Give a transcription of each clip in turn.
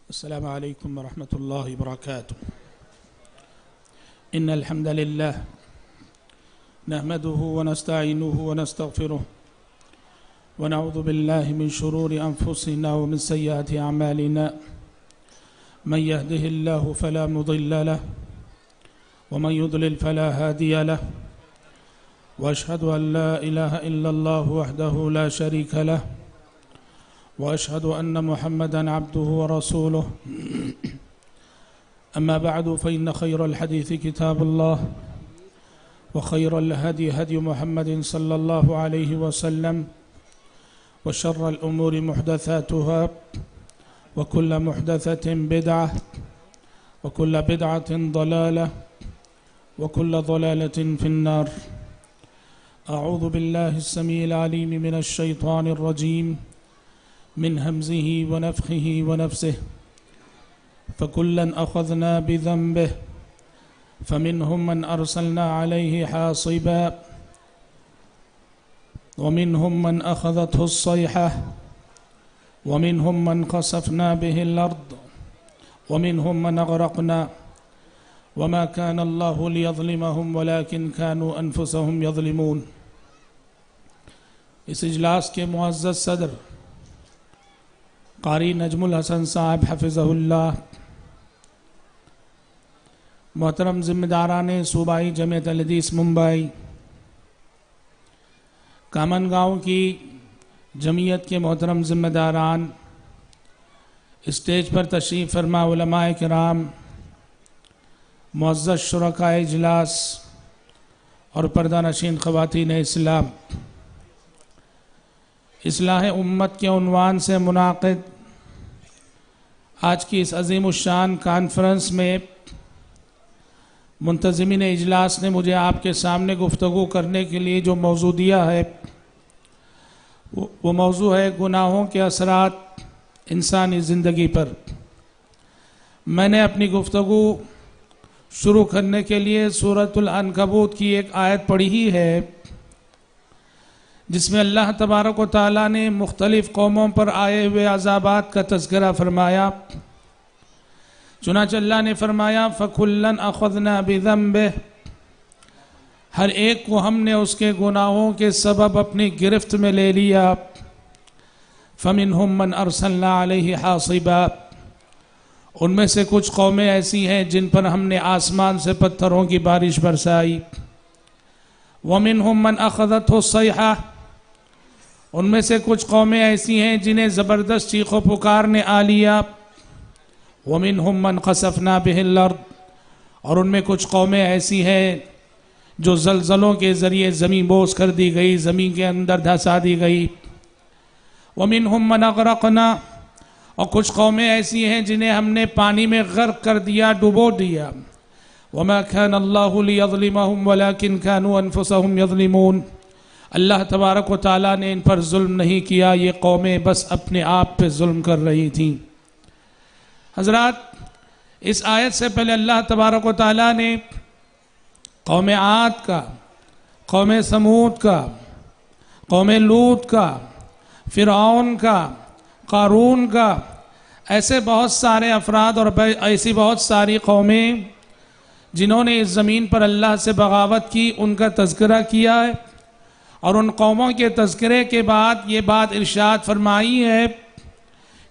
السلام عليكم ورحمة الله وبركاته. إن الحمد لله نحمده ونستعينه ونستغفره ونعوذ بالله من شرور أنفسنا ومن سيئات أعمالنا. من يهده الله فلا مضل له ومن يضلل فلا هادي له، وأشهد أن لا إله إلا الله وحده لا شريك له، وأشهد أن محمدًا عبده ورسوله. أما بعد فإن خير الحديث كتاب الله، وخير الهدي هدي محمد صلى الله عليه وسلم، وشر الأمور محدثاتها، وكل محدثة بدعة، وكل بدعة ضلالة، وكل ضلالة في النار. أعوذ بالله السميع العليم من الشيطان الرجيم من همزه ونفخه ونفسه. فكلا أخذنا بذنبه فمنهم من أرسلنا عليه حاصبا ومنهم من أخذته الصيحة ومنهم من خسفنا به الأرض ومنهم من أغرقنا وما كان الله ليظلمهم ولكن كانوا أنفسهم يظلمون. اس اجلاس کے معزز صدر قاری نجم الحسن صاحب حفظہ اللہ، محترم ذمہ داران صوبائی جمعیت الحدیث ممبئی، کامن گاؤں کی جمعیت کے محترم ذمہ داران، اسٹیج پر تشریف فرما علماء کرام، معزز شرکاء اجلاس اور پردہ نشین خواتین اسلام، اصلاح امت کے عنوان سے منعقد آج کی اس عظیم الشان کانفرنس میں منتظمین اجلاس نے مجھے آپ کے سامنے گفتگو کرنے کے لیے جو موضوع دیا ہے وہ موضوع ہے گناہوں کے اثرات انسانی زندگی پر. میں نے اپنی گفتگو شروع کرنے کے لیے سورۃ العنکبوت کی ایک آیت پڑھی ہی ہے جس میں اللہ تبارک و تعالیٰ نے مختلف قوموں پر آئے ہوئے عذابات کا تذکرہ فرمایا. چنانچہ اللہ نے فرمایا فَكُلًّا أَخَذْنَا بِذَنبِهِ، ہر ایک کو ہم نے اس کے گناہوں کے سبب اپنی گرفت میں لے لیا. فَمِنْهُمْ مَنْ أَرْسَلْنَا عَلَيْهِ حَاصِبًا، ان میں سے کچھ قومیں ایسی ہیں جن پر ہم نے آسمان سے پتھروں کی بارش برسائی. وَمِنْهُمْ مَنْ أَخَذَتْهُ الصَّيْحَةُ، ان میں سے کچھ قومیں ایسی ہیں جنہیں زبردست چیخ و پکار نے آ لیا. وَمِنْهُمْ مَنْ خَسَفْنَا بِهِ الْأَرْضِ، اور ان میں کچھ قومیں ایسی ہیں جو زلزلوں کے ذریعے زمین بوس کر دی گئی، زمین کے اندر دھسا دی گئی. وَمِنْهُمْ مَنْ أَغْرَقْنَا، اور کچھ قومیں ایسی ہیں جنہیں ہم نے پانی میں غرق کر دیا، ڈبو دیا. وَمَا كَانَ اللَّهُ لِيَظْلِمَهُمْ وَلَكِنْ كَانُوا أَنفُسَهُمْ يَظْلِمُونَ، اللہ تبارک و تعالیٰ نے ان پر ظلم نہیں کیا، یہ قومیں بس اپنے آپ پہ ظلم کر رہی تھیں. حضرات، اس آیت سے پہلے اللہ تبارک و تعالیٰ نے قوم عاد کا، قوم سمود کا، قوم لوط کا، فرعون کا، قارون کا، ایسے بہت سارے افراد اور ایسی بہت ساری قومیں جنہوں نے اس زمین پر اللہ سے بغاوت کی، ان کا تذکرہ کیا ہے. اور ان قوموں کے تذکرے کے بعد یہ بات ارشاد فرمائی ہے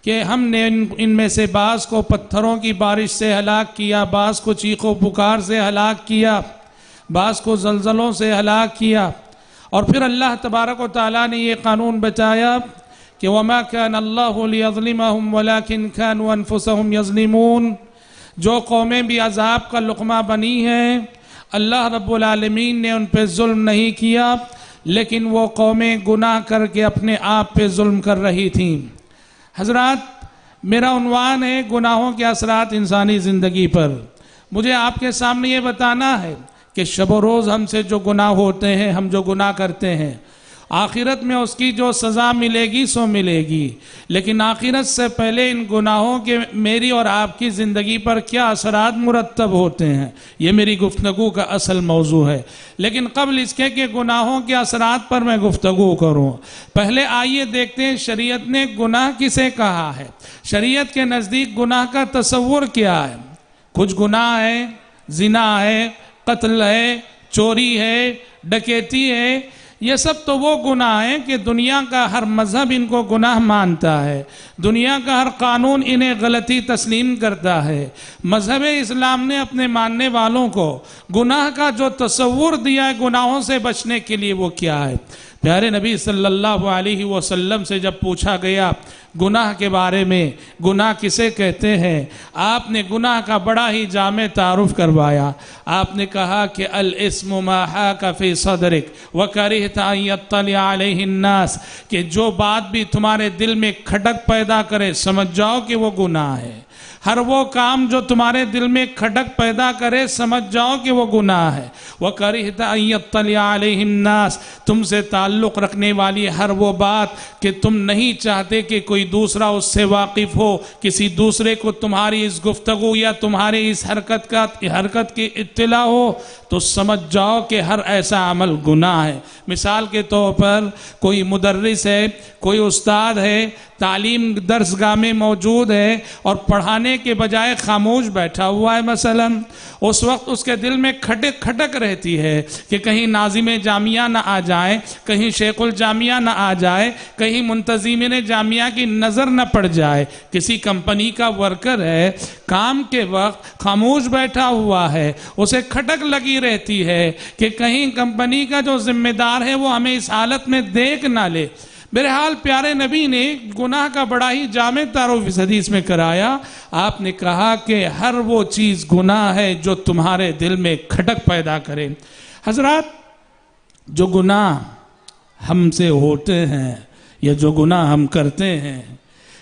کہ ہم نے ان میں سے بعض کو پتھروں کی بارش سے ہلاک کیا، بعض کو چیخ و پکار سے ہلاک کیا، بعض کو زلزلوں سے ہلاک کیا. اور پھر اللہ تبارک و تعالیٰ نے یہ قانون بتایا کہ وَمَا كَانَ اللَّهُ لِيَظْلِمَهُمْ وَلَكِنْ كَانُوا أَنفُسَهُمْ يَظْلِمُونَ، جو قومیں بھی عذاب کا لقمہ بنی ہیں اللہ رب العالمین نے ان پہ ظلم نہیں کیا، لیکن وہ قومیں گناہ کر کے اپنے آپ پہ ظلم کر رہی تھیں. حضرات، میرا عنوان ہے گناہوں کے اثرات انسانی زندگی پر. مجھے آپ کے سامنے یہ بتانا ہے کہ شب و روز ہم سے جو گناہ ہوتے ہیں، ہم جو گناہ کرتے ہیں، آخرت میں اس کی جو سزا ملے گی سو ملے گی، لیکن آخرت سے پہلے ان گناہوں کے میری اور آپ کی زندگی پر کیا اثرات مرتب ہوتے ہیں، یہ میری گفتگو کا اصل موضوع ہے۔ لیکن قبل اس کے کہ گناہوں کے اثرات پر میں گفتگو کروں، پہلے آئیے دیکھتے ہیں شریعت نے گناہ کسے کہا ہے۔ شریعت کے نزدیک گناہ کا تصور کیا ہے؟ کچھ گناہ ہے، زنا ہے، قتل ہے، چوری ہے، ڈکیتی ہے، یہ سب تو وہ گناہ ہیں کہ دنیا کا ہر مذہب ان کو گناہ مانتا ہے، دنیا کا ہر قانون انہیں غلطی تسلیم کرتا ہے۔ مذہب اسلام نے اپنے ماننے والوں کو گناہ کا جو تصور دیا ہے گناہوں سے بچنے کے لیے وہ کیا ہے؟ پیارے نبی صلی اللہ علیہ وسلم سے جب پوچھا گیا گناہ کے بارے میں، گناہ کسے کہتے ہیں، آپ نے گناہ کا بڑا ہی جامع تعارف کروایا۔ آپ نے کہا کہ الاسم ما حاک فی صدرک وکرہت ان یطلع علیہ الناس، کہ جو بات بھی تمہارے دل میں کھٹک پیدا کرے سمجھ جاؤ کہ وہ گناہ ہے۔ ہر وہ کام جو تمہارے دل میں کھٹک پیدا کرے سمجھ جاؤ کہ وہ گناہ ہے۔ وَكَرِهْتَ أَن يَطَّلِعَ عَلَيْهِ النَّاسِ، تم سے تعلق رکھنے والی ہر وہ بات کہ تم نہیں چاہتے کہ کوئی دوسرا اس سے واقف ہو، کسی دوسرے کو تمہاری اس گفتگو یا تمہاری اس حرکت کی اطلاع ہو، تو سمجھ جاؤ کہ ہر ایسا عمل گناہ ہے۔ مثال کے طور پر کوئی مدرس ہے، کوئی استاد ہے، تعلیم درسگاہ میں موجود ہے اور پڑھانے کے بجائے خاموش بیٹھا ہوا ہے، مثلا اس وقت اس کے دل میں کھٹک رہتی ہے کہ کہیں ناظم جامعہ نہ آ جائے، کہیں شیخ الجامعہ نہ آ جائے، کہیں منتظمین جامعہ کی نظر نہ پڑ جائے۔ کسی کمپنی کا ورکر ہے، کام کے وقت خاموش بیٹھا ہوا ہے، اسے کھٹک لگی رہتی ہے کہ کہیں کمپنی کا جو ذمہ دار ہے وہ ہمیں اس حالت میں دیکھ نہ لے۔ بہرحال پیارے نبی نے گناہ کا بڑا ہی جامع تعارف اس حدیث میں کرایا۔ آپ نے کہا کہ ہر وہ چیز گناہ ہے جو تمہارے دل میں کھٹک پیدا کرے۔ حضرات، جو گناہ ہم سے ہوتے ہیں یا جو گناہ ہم کرتے ہیں،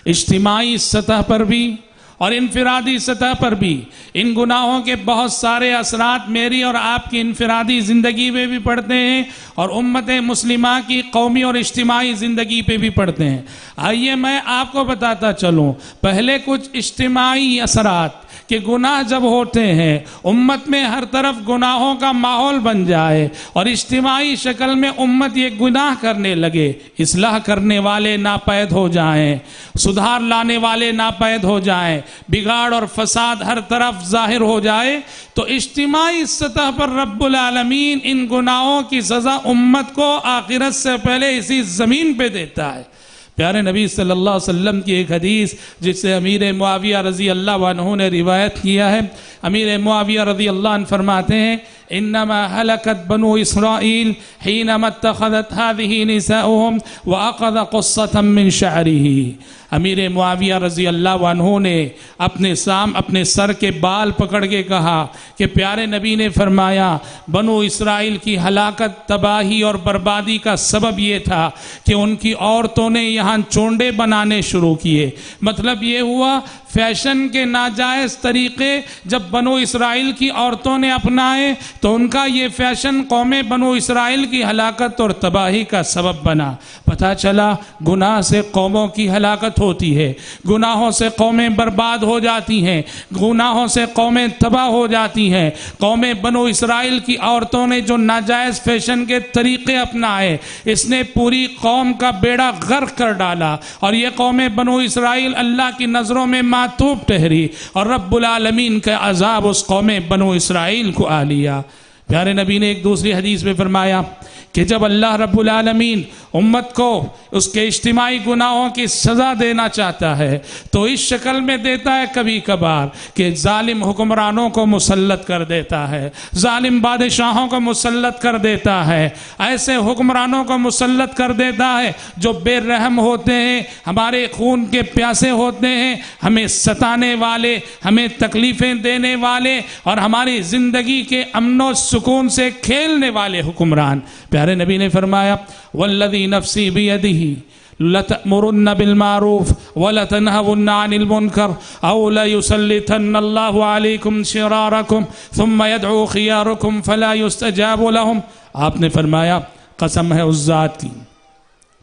اجتماعی سطح پر بھی اور انفرادی سطح پر بھی ان گناہوں کے بہت سارے اثرات میری اور آپ کی انفرادی زندگی میں بھی پڑتے ہیں اور امت مسلمہ کی قومی اور اجتماعی زندگی پہ بھی پڑتے ہیں۔ آئیے میں آپ کو بتاتا چلوں، پہلے کچھ اجتماعی اثرات کہ گناہ جب ہوتے ہیں امت میں ہر طرف گناہوں کا ماحول بن جائے اور اجتماعی شکل میں امت یہ گناہ کرنے لگے، اصلاح کرنے والے ناپید ہو جائیں، سدھار لانے والے ناپید ہو جائیں، بگاڑ اور فساد ہر طرف ظاہر ہو جائے، تو اجتماعی سطح پر رب العالمین ان گناہوں کی سزا امت کو آخرت سے پہلے اسی زمین پہ دیتا ہے۔ پیارے نبی صلی اللہ علیہ وسلم کی ایک حدیث جس سے امیر معاویہ رضی اللہ عنہ نے روایت کیا ہے، امیر معاویہ رضی اللہ عنہ فرماتے ہیں انما ہلکت بنو اسرائیل حینما اتخذت هذه نساؤهم واخذ قصة من شعره۔ امیر معاویہ رضی اللہ عنہ نے اپنے سر کے بال پکڑ کے کہا کہ پیارے نبی نے فرمایا بنو اسرائیل کی ہلاکت، تباہی اور بربادی کا سبب یہ تھا کہ ان کی عورتوں نے یہاں چونڈے بنانے شروع کیے۔ مطلب یہ ہوا فیشن کے ناجائز طریقے جب بنو اسرائیل کی عورتوں نے اپنائے تو ان کا یہ فیشن قوم بنو اسرائیل کی ہلاکت اور تباہی کا سبب بنا۔ پتہ چلا گناہ سے قوموں کی ہلاکت ہوتی ہے، گناہوں سے قومیں برباد ہو جاتی ہیں، گناہوں سے قومیں تباہ ہو جاتی ہیں۔ قوم بنو اسرائیل کی عورتوں نے جو ناجائز فیشن کے طریقے اپنائے، اس نے پوری قوم کا بیڑا غرق کر ڈالا اور یہ قوم بنو اسرائیل اللہ کی نظروں میں معتوب ٹھہری اور رب العالمین کا عذاب اس قوم بنو اسرائیل کو آ لیا۔ پیارے نبی نے ایک دوسری حدیث میں فرمایا کہ جب اللہ رب العالمین امت کو اس کے اجتماعی گناہوں کی سزا دینا چاہتا ہے تو اس شکل میں دیتا ہے کبھی کبھار کہ ظالم حکمرانوں کو مسلط کر دیتا ہے، ظالم بادشاہوں کو مسلط کر دیتا ہے، ایسے حکمرانوں کو مسلط کر دیتا ہے جو بے رحم ہوتے ہیں، ہمارے خون کے پیاسے ہوتے ہیں، ہمیں ستانے والے، ہمیں تکلیفیں دینے والے اور ہماری زندگی کے امن و سکون سے کھیلنے والے حکمران۔ پیارے نبی نے فرمایا والذی نفسی بیدہ لتأمرن بالمعروف ولتنہون عن المنکر او لیسلطن اللہ علیکم شرارکم ثم یدعو خیارکم فلا یستجاب لهم۔ آپ نے فرمایا قسم ہے اس ذات کی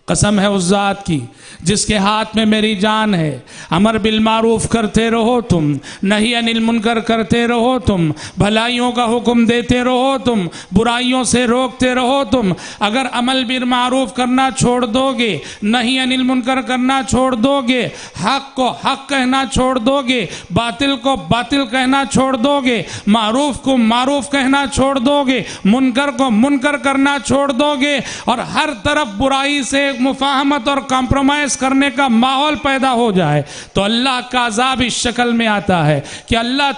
قسم ہے اس ذات کی جس کے ہاتھ میں میری جان ہے، امر بالمعروف کرتے رہو تم، نہی عن المنکر کرتے رہو تم، بھلائیوں کا حکم دیتے رہو تم، برائیوں سے روکتے رہو تم۔ اگر عمل بالمعروف کرنا چھوڑ دو گے، نہی عن المنکر کرنا چھوڑ دو گے، حق کو حق کہنا چھوڑ دو گے، باطل کو باطل کہنا چھوڑ دو گے، معروف کو معروف کہنا چھوڑ دو گے، منکر کو منکر کرنا چھوڑ دو گے، اور ہر طرف برائی سے مفاہمت اور کمپرومائز کرنے کا ماحول پیدا ہو جائے، تو اللہ کا عذاب اس شکل میں آتا ہے کہ اللہ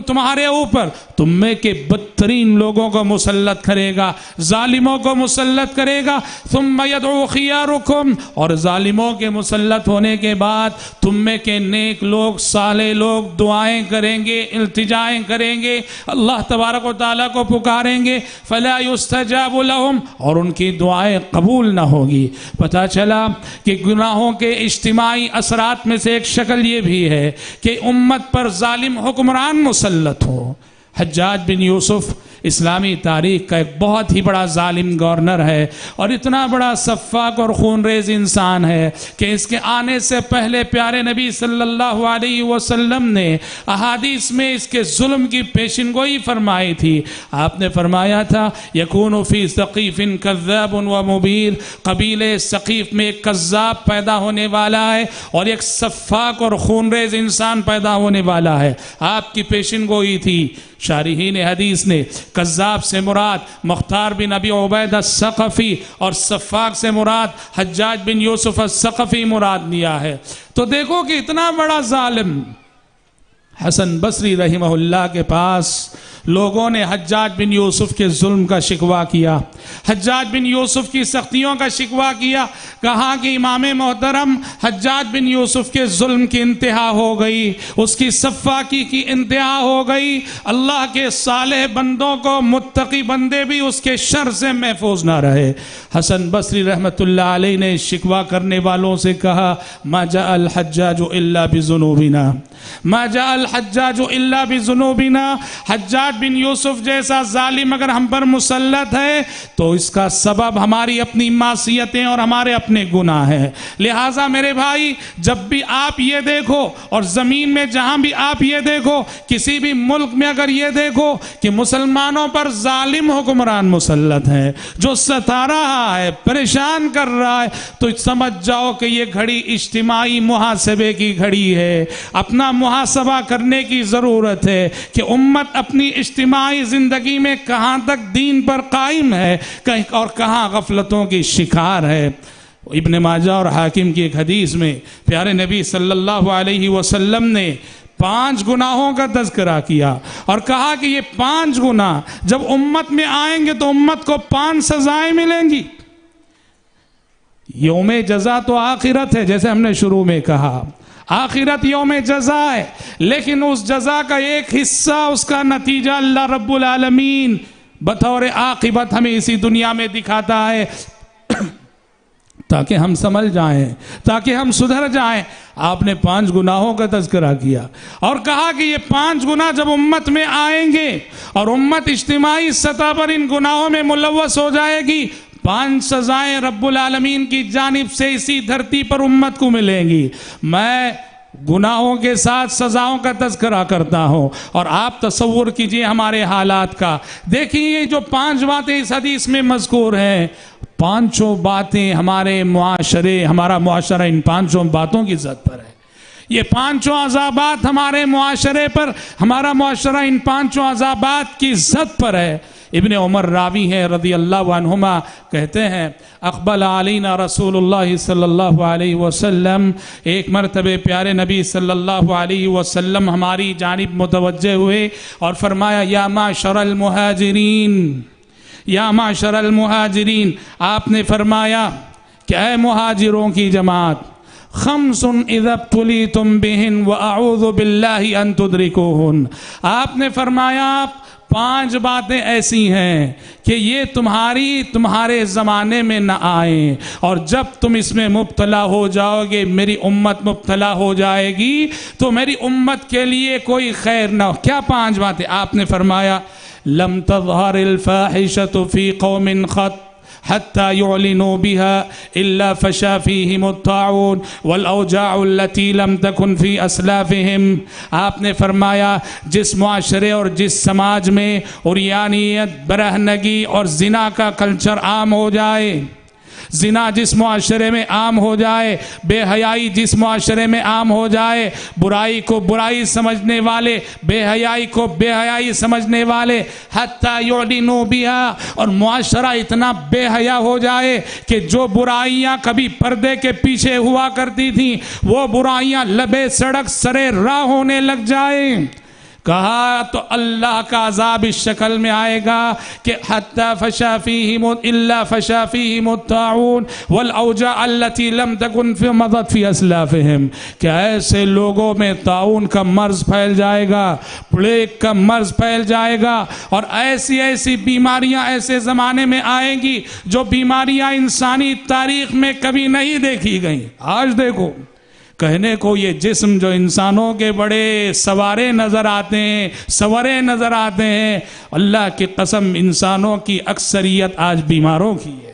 تمہارے اوپر تم میں کے بدترین لوگوں کو مسلط کرے گا، ظالموں کو مسلط کرے گا، ثم يدعو خياركم، اور ظالموں کے مسلط ہونے کے بعد تم میں کے نیک لوگ، صالح لوگ دعائیں کریں گے، التجائیں کریں گے، اللہ تبارک و تعالیٰ کو پکاریں گے، فلا يستجاب لهم، اور ان کی دعائیں قبول نہ ہوگی۔ پتہ چلا کہ گناہوں کے اجتماعی اثرات میں سے ایک شکل یہ بھی ہے کہ امت پر ظالم حکمران مسلط ہو۔ حجاج بن یوسف اسلامی تاریخ کا ایک بہت ہی بڑا ظالم گورنر ہے، اور اتنا بڑا سفاک اور خون ریز انسان ہے کہ اس کے آنے سے پہلے پیارے نبی صلی اللہ علیہ وسلم نے احادیث میں اس کے ظلم کی پیشن گوئی فرمائی تھی۔ آپ نے فرمایا تھا یکون فی ثقیف کذاب و مبیر، قبیلے ثقیف میں ایک کذاب پیدا ہونے والا ہے اور ایک سفاک اور خون ریز انسان پیدا ہونے والا ہے۔ آپ کی پیشن گوئی تھی۔ شارحین حدیث نے کذاب سے مراد مختار بن ابی عبید الثقفی اور سفاک سے مراد حجاج بن یوسف الثقفی مراد لیا ہے۔ تو دیکھو کہ اتنا بڑا ظالم حسن بصری رحمہ اللہ کے پاس لوگوں نے حجاج بن یوسف کے ظلم کا شکوہ کیا، حجاج بن یوسف کی سختیوں کا شکوہ کیا، کہا کہ امام محترم حجاج بن یوسف کے ظلم کی انتہا ہو گئی، اس کی سفاکی کی انتہا ہو گئی، اللہ کے صالح بندوں کو متقی بندے بھی اس کے شر سے محفوظ نہ رہے۔ حسن بصری رحمت اللہ علیہ نے شکوہ کرنے والوں سے کہا ما جاء الحجاج الا بذنوبنا، ما جاء الحجاج الا بذنوبنا، حجاج بن یوسف جیسا ظالم اگر ہم پر مسلط ہے تو اس کا سبب ہماری اپنی معصیتیں اور ہمارے اپنے گناہ ہیں۔ لہٰذا میرے بھائی جب بھی آپ یہ دیکھو، اور زمین میں جہاں بھی آپ یہ دیکھو، کسی بھی ملک میں اگر یہ دیکھو کہ مسلمانوں پر ظالم حکمران مسلط ہیں جو ستا رہا ہے، پریشان کر رہا ہے، تو سمجھ جاؤ کہ یہ گھڑی اجتماعی محاسبے کی گھڑی ہے۔ اپنا محاسبہ کرنے کی ضرورت ہے کہ امت اپنی اجتماعی زندگی میں کہاں تک دین پر قائم ہے اور کہاں غفلتوں کی شکار ہے۔ ابن ماجہ اور حاکم کی ایک حدیث میں پیارے نبی صلی اللہ علیہ وسلم نے 5 گناہوں کا تذکرہ کیا اور کہا کہ یہ 5 گناہ جب امت میں آئیں گے تو امت کو 5 سزائیں ملیں گی۔ یوم جزا تو آخرت ہے، جیسے ہم نے شروع میں کہا آخرت یوم جزا ہے، لیکن اس جزا کا ایک حصہ، اس کا نتیجہ اللہ رب العالمین بطور عاقبت ہمیں اسی دنیا میں دکھاتا ہے تاکہ ہم سمجھ جائیں، تاکہ ہم سدھر جائیں۔ آپ نے 5 گناہوں کا تذکرہ کیا اور کہا کہ یہ 5 گناہ جب امت میں آئیں گے اور امت اجتماعی سطح پر ان گناہوں میں ملوث ہو جائے گی، 5 سزائیں رب العالمین کی جانب سے اسی دھرتی پر امت کو ملیں گی۔ میں گناہوں کے ساتھ سزاؤں کا تذکرہ کرتا ہوں اور آپ تصور کیجئے ہمارے حالات کا۔ دیکھیں یہ جو 5 باتیں اس حدیث میں مذکور ہیں، 5 باتیں ہمارے معاشرے، ہمارا معاشرہ ان 5 باتوں کی زد پر ہے۔ یہ 5 عذابات ہمارے معاشرے پر، ہمارا معاشرہ ان 5 عذابات کی زد پر ہے۔ ابن عمر راوی ہیں رضی اللہ عنہما، کہتے ہیں اقبل علینا رسول اللہ صلی اللہ علیہ وسلم، ایک مرتبہ پیارے نبی صلی اللہ علیہ وسلم ہماری جانب متوجہ ہوئے اور فرمایا یا معشر المہاجرین، یا معشر المہاجرین، آپ نے فرمایا کہ اے مہاجروں کی جماعت، خمس اذا ابتلیتم بہن واعوذ باللہ ان تدرکوہن، آپ نے فرمایا 5 باتیں ایسی ہیں کہ یہ تمہارے زمانے میں نہ آئیں، اور جب تم اس میں مبتلا ہو جاؤ گے، میری امت مبتلا ہو جائے گی تو میری امت کے لیے کوئی خیر نہ ہو۔ کیا 5 باتیں؟ آپ نے فرمایا لم تظہر الفاحشۃ فی قوم قط حتى يعلنوا بها إلا فشا فيهم الطاعون والأوجاع التي لم تكن في أسلافهم. آپ نے فرمایا جس معاشرے اور جس سماج میں عریانیت، برہنگی اور زنا کا کلچر عام ہو جائے، زنا جس معاشرے میں عام ہو جائے، بے حیائی جس معاشرے میں عام ہو جائے، برائی کو برائی سمجھنے والے، بے حیائی کو بے حیائی سمجھنے والے، حتی یعلنوا بہا، اور معاشرہ اتنا بے حیا ہو جائے کہ جو برائیاں کبھی پردے کے پیچھے ہوا کرتی تھیں وہ برائیاں لبے سڑک سرے راہ ہونے لگ جائیں. کہا تو اللہ کا عذاب اس شکل میں آئے گا کہ حتی فشا فیہم الا فشا فیہم الطاعون والاوجاع التي لم تكن في مضت في اسلافهم، کہ ایسے لوگوں میں طاعون کا مرض پھیل جائے گا، پلیگ کا مرض پھیل جائے گا، اور ایسی ایسی بیماریاں ایسے زمانے میں آئیں گی جو بیماریاں انسانی تاریخ میں کبھی نہیں دیکھی گئیں. آج دیکھو کہنے کو یہ جسم جو انسانوں کے بڑے سوارے نظر آتے ہیں، سورے نظر آتے ہیں، اللہ کی قسم انسانوں کی اکثریت آج بیماروں کی ہے.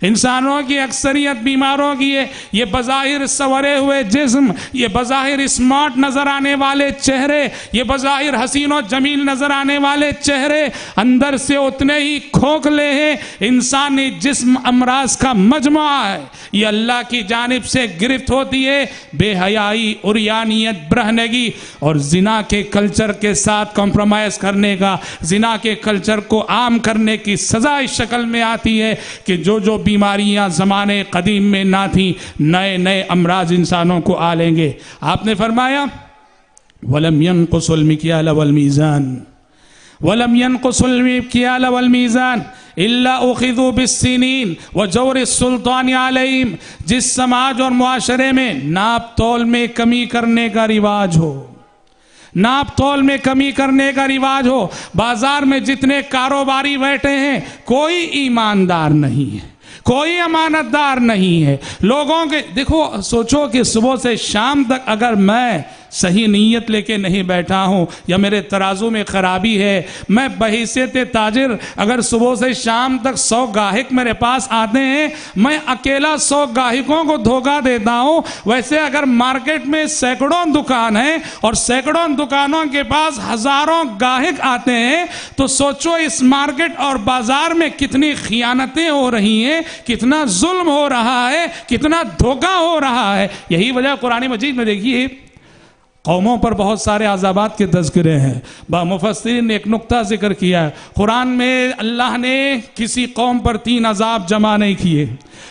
انسانوں کی اکثریت بیماروں کی ہے. یہ بظاہر سورے ہوئے جسم، یہ بظاہر اسمارٹ نظر آنے والے چہرے، یہ بظاہر حسین و جمیل نظر آنے والے چہرے اندر سے اتنے ہی کھوکھلے ہیں. انسانی جسم امراض کا مجموعہ ہے. یہ اللہ کی جانب سے گرفت ہوتی ہے. بے حیائی، عریانیت، برہنگی اور زنا کے کلچر کے ساتھ کمپرومائز کرنے کا، زنا کے کلچر کو عام کرنے کی سزا اس شکل میں آتی ہے کہ جو بیماریاں زمانے قدیم میں نہ تھیں، نئے نئے امراض انسانوں کو آ لیں گے. آپ نے فرمایا وَلَمْ يَنْقُصُ الْمِكْيَالَ وَالْمِيزَانَ وَلَمْ يَنْقُصُ الْمِكْيَالَ وَالْمِيزَانَ إِلَّا أُخِذُوا بِالسِّنِينَ وَجَوْرِ السُّلْطَانِ عَلَيْهِمْ. جس سماج اور معاشرے میں ناپ تول میں کمی کرنے کا رواج ہو، ناپ تول میں کمی کرنے کا رواج ہو، بازار میں جتنے کاروباری بیٹھے ہیں کوئی ایماندار نہیں ہے، کوئی امانت دار نہیں ہے. لوگوں کے دیکھو، سوچو کہ صبح سے شام تک اگر میں صحیح نیت لے کے نہیں بیٹھا ہوں یا میرے ترازو میں خرابی ہے، میں بحیثیت تاجر اگر صبح سے شام تک 100 گاہک میرے پاس آتے ہیں، میں اکیلا 100 گاہکوں کو دھوکہ دیتا ہوں. ویسے اگر مارکیٹ میں سینکڑوں دکان ہیں اور سینکڑوں دکانوں کے پاس ہزاروں گاہک آتے ہیں تو سوچو اس مارکیٹ اور بازار میں کتنی خیانتیں ہو رہی ہیں، کتنا ظلم ہو رہا ہے، کتنا دھوکہ ہو رہا ہے. یہی وجہ قرآن مجید میں دیکھیے قوموں پر بہت سارے عذابات کے تذکرے ہیں. مفسرین نے ایک نقطہ ذکر کیا ہے. قرآن میں اللہ نے کسی قوم پر 3 عذاب جمع نہیں کیے،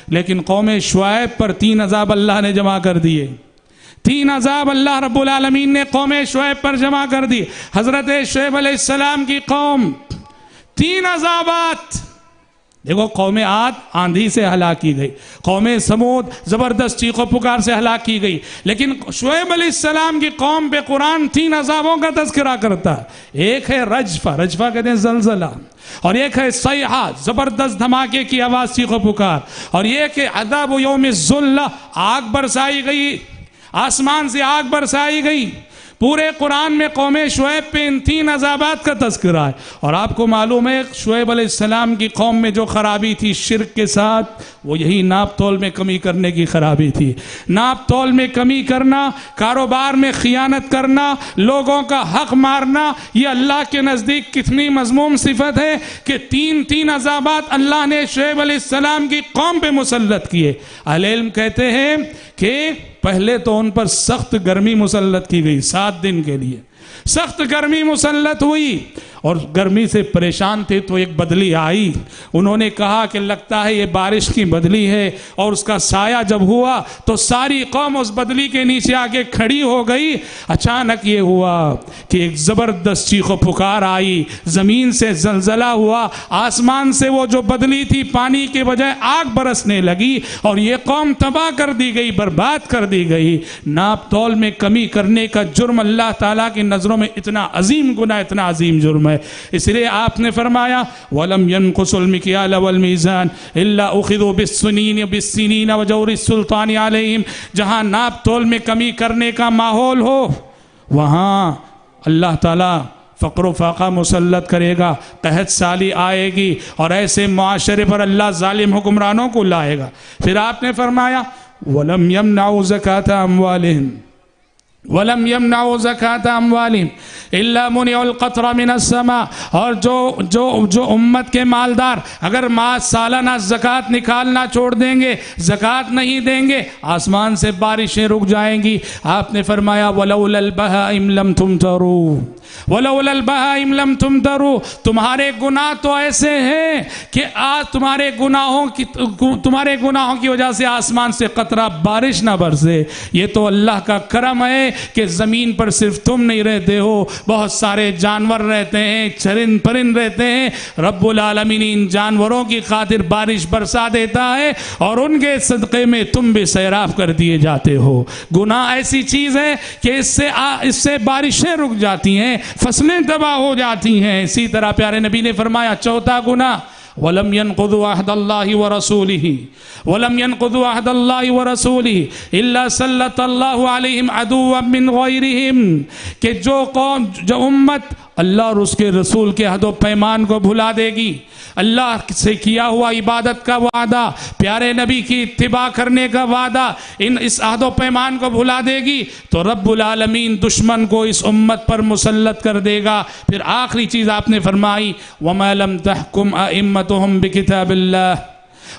لیکن قوم شعیب پر 3 عذاب اللہ نے جمع کر دیے. 3 عذاب اللہ رب العالمین نے قوم شعیب پر جمع کر دی. حضرت شعیب علیہ السلام کی قوم 3 عذابات. دیکھو قوم عاد آندھی سے ہلاک کی گئی، قوم سمود زبردست چیخ و پکار سے ہلاک کی گئی، لیکن شعیب علیہ السلام کی قوم پہ قرآن 3 عذابوں کا تذکرہ کرتا ہے. ایک ہے رجفہ، رجفہ کہتے ہیں زلزلہ، اور ایک ہے صیحہ، زبردست دھماکے کی آواز، چیخ و پکار، اور ایک ہے عذاب یوم الذلہ، آگ برسائی گئی، آسمان سے آگ برسائی گئی. پورے قرآن میں قوم شعیب پہ ان 3 عذابات کا تذکرہ ہے. اور آپ کو معلوم ہے شعیب علیہ السلام کی قوم میں جو خرابی تھی شرک کے ساتھ، وہ یہی ناپ تول میں کمی کرنے کی خرابی تھی. ناپ تول میں کمی کرنا، کاروبار میں خیانت کرنا، لوگوں کا حق مارنا، یہ اللہ کے نزدیک کتنی مذموم صفت ہے کہ 3 عذابات اللہ نے شعیب علیہ السلام کی قوم پہ مسلط کیے. اہل علم کہتے ہیں کہ پہلے تو ان پر سخت گرمی مسلط کی گئی، 7 دن کے لیے سخت گرمی مسلط ہوئی، اور گرمی سے پریشان تھے تو ایک بدلی آئی. انہوں نے کہا کہ لگتا ہے یہ بارش کی بدلی ہے، اور اس کا سایہ جب ہوا تو ساری قوم اس بدلی کے نیچے آ کے کھڑی ہو گئی. اچانک یہ ہوا کہ ایک زبردست چیخ و پکار آئی، زمین سے زلزلہ ہوا، آسمان سے وہ جو بدلی تھی پانی کے بجائے آگ برسنے لگی، اور یہ قوم تباہ کر دی گئی، برباد کر دی گئی. ناپ تول میں کمی کرنے کا جرم اللہ تعالیٰ کی نظروں میں اتنا عظیم گناہ، اتنا عظیم جرم ہے. اس لیے آپ نے فرمایا وَلَمْ يَنْقُصُ الْمِكْيَالَ وَالْمِيزَانَ إِلَّا أُخِذُوا بِالسِّنِينَ وَجَوْرِ السُّلْطَانِ عَلَيْهِمْ. جہاں ناپ تول میں کمی کرنے کا ماحول ہو وہاں اللہ تعالیٰ فقر و فاقہ مسلط کرے گا، قحط سالی آئے گی، اور ایسے معاشرے پر اللہ ظالم حکمرانوں کو لائے گا۔ پھر آپ نے فرمایا وَلَمْ يَمْنَعُوا زَكَاةَ أَمْوَالِهِمْ وَلَمْ يَمْنَعُوا زَكَاةَ أَمْوَالِهِمْ إِلَّا مُنِعُوا الْقَطْرَ مِنَ السَّمَاءِ، اور جو امت کے مالدار اگر سالانہ زکوٰۃ نکالنا چھوڑ دیں گے، زکوٰۃ نہیں دیں گے، آسمان سے بارشیں رک جائیں گی۔ آپ نے فرمایا وَلَوْلَا الْبَهَائِمْ لَمْ تُمْطَرُوا وَلَوْلَا الْبَهَائِمْ لَمْ تُمْطَرُوا، تمہارے گناہ تو ایسے ہیں کہ آج تمہارے گناہوں کی وجہ سے آسمان سے قطرہ بارش نہ برسے۔ یہ تو اللہ کا کرم ہے کہ زمین پر صرف تم نہیں رہتے ہو، بہت سارے جانور رہتے ہیں، چرند پرند رہتے ہیں، رب العالمین ان جانوروں کی خاطر بارش برسا دیتا ہے، اور ان کے صدقے میں تم بھی سیراب کر دیے جاتے ہو۔ گناہ ایسی چیز ہے کہ اس سے بارشیں رک جاتی ہیں، فصلیں تباہ ہو جاتی ہیں۔ اسی طرح پیارے نبی نے فرمایا چوتھا گناہ وَلَمْ يَنْقُضُوا عَهْدَ اللَّهِ وَرَسُولِهِ وَلَمْ يَنْقُضُوا عَهْدَ اللَّهِ وَرَسُولِهِ إِلَّا سَلَّطَ اللَّهُ عَلَيْهِمْ عَدُوًّا مِّنْ غَيْرِهِمْ، کہ جو امت اللہ اور اس کے رسول کے عہد و پیمان کو بھلا دے گی، اللہ سے کیا ہوا عبادت کا وعدہ، پیارے نبی کی اتباع کرنے کا وعدہ، اس عہد و پیمان کو بھلا دے گی تو رب العالمین دشمن کو اس امت پر مسلط کر دے گا۔ پھر آخری چیز آپ نے فرمائی وَمَا لَمْ تَحْكُمْ أَئِمَّتُهُمْ بِكِتَابِ اللَّهِ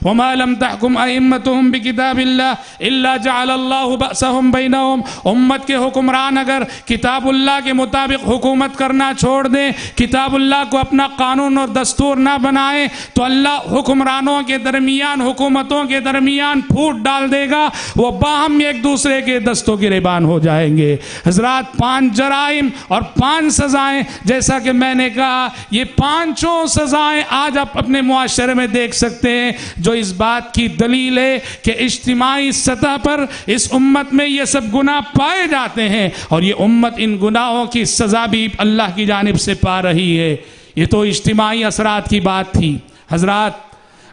وَمَا لَمْ تَحْكُمْ أَئِمَّتُهُمْ بِكِتَابِ اللَّهِ إِلَّا جَعَلَ اللَّهُ بَأْسَهُمْ بَيْنَهُمْ، امت کے حکمران اگر کتاب اللہ کے مطابق حکومت کرنا چھوڑ دیں، کتاب اللہ کو اپنا قانون اور دستور نہ بنائیں، تو اللہ حکمرانوں کے درمیان، حکومتوں کے درمیان پھوٹ ڈال دے گا، وہ باہم ایک دوسرے کے دستوں گریبان ہو جائیں گے۔ حضرات 5 جرائم اور 5 سزائیں، جیسا کہ میں نے کہا یہ 5 سزائیں آج آپ اپنے معاشرے میں دیکھ سکتے ہیں، جو اس بات کی دلیل ہے کہ اجتماعی سطح پر اس امت میں یہ سب گناہ پائے جاتے ہیں، اور یہ امت ان گناہوں کی سزا بھی اللہ کی جانب سے پا رہی ہے۔ یہ تو اجتماعی اثرات کی بات تھی۔ حضرات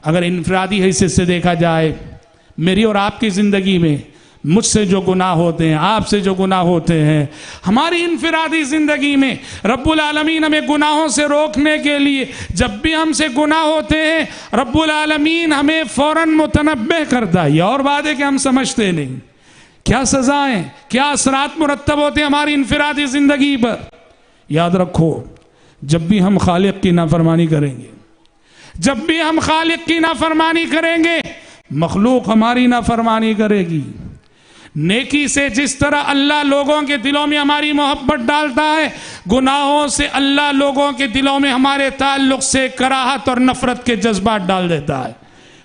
اگر انفرادی حیثیت سے دیکھا جائے، میری اور آپ کی زندگی میں مجھ سے جو گناہ ہوتے ہیں، آپ سے جو گناہ ہوتے ہیں، ہماری انفرادی زندگی میں رب العالمین ہمیں گناہوں سے روکنے کے لیے جب بھی ہم سے گناہ ہوتے ہیں رب العالمین ہمیں فوراً متنبہ کرتا ہے۔ یہ اور بات ہے کہ ہم سمجھتے نہیں کیا سزائیں، کیا اثرات مرتب ہوتے ہیں ہماری انفرادی زندگی پر۔ یاد رکھو جب بھی ہم خالق کی نافرمانی کریں گے، جب بھی ہم خالق کی نافرمانی کریں گے، مخلوق ہماری نافرمانی کرے گی۔ نیکی سے جس طرح اللہ لوگوں کے دلوں میں ہماری محبت ڈالتا ہے، گناہوں سے اللہ لوگوں کے دلوں میں ہمارے تعلق سے کراہت اور نفرت کے جذبات ڈال دیتا ہے۔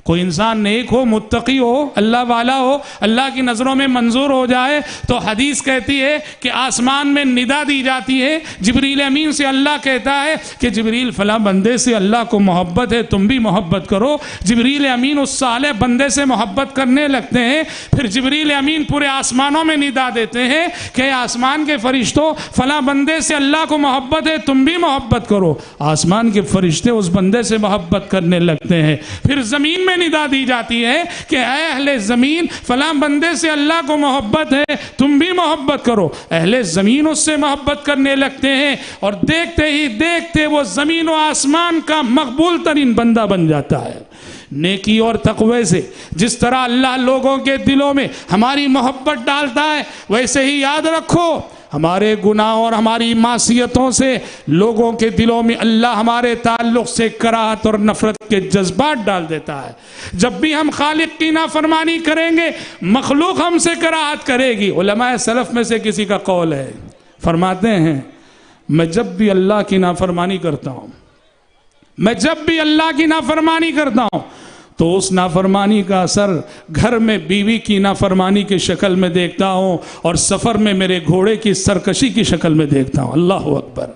کوئی انسان نیک ہو، متقی ہو، اللہ والا ہو، اللہ کی نظروں میں منظور ہو جائے تو حدیث کہتی ہے کہ آسمان میں ندا دی جاتی ہے، جبریل امین سے اللہ کہتا ہے کہ جبریل فلاں بندے سے اللہ کو محبت ہے، تم بھی محبت کرو۔ جبریل امین اس صالح بندے سے محبت کرنے لگتے ہیں، پھر جبریل امین پورے آسمانوں میں ندا دیتے ہیں کہ آسمان کے فرشتوں فلاں بندے سے اللہ کو محبت ہے، تم بھی محبت کرو۔ آسمان کے فرشتے اس بندے سے محبت کرنے لگتے ہیں، پھر زمین میں ندا دی جاتی ہے کہ اے اہل زمین فلاں بندے سے اللہ کو محبت ہے، تم بھی محبت کرو۔ اہل زمین اس سے محبت کرنے لگتے ہیں، اور دیکھتے ہی دیکھتے وہ زمین و آسمان کا مقبول ترین بندہ بن جاتا ہے۔ نیکی اور تقوی سے جس طرح اللہ لوگوں کے دلوں میں ہماری محبت ڈالتا ہے، ویسے ہی یاد رکھو ہمارے گناہ اور ہماری معصیتوں سے لوگوں کے دلوں میں اللہ ہمارے تعلق سے کراہت اور نفرت کے جذبات ڈال دیتا ہے۔ جب بھی ہم خالق کی نافرمانی کریں گے، مخلوق ہم سے کراہت کرے گی۔ علماء سلف میں سے کسی کا قول ہے، فرماتے ہیں میں جب بھی اللہ کی نافرمانی کرتا ہوں، میں جب بھی اللہ کی نافرمانی کرتا ہوں تو اس نافرمانی کا اثر گھر میں بیوی کی نافرمانی کی شکل میں دیکھتا ہوں، اور سفر میں میرے گھوڑے کی سرکشی کی شکل میں دیکھتا ہوں۔ اللہ اکبر!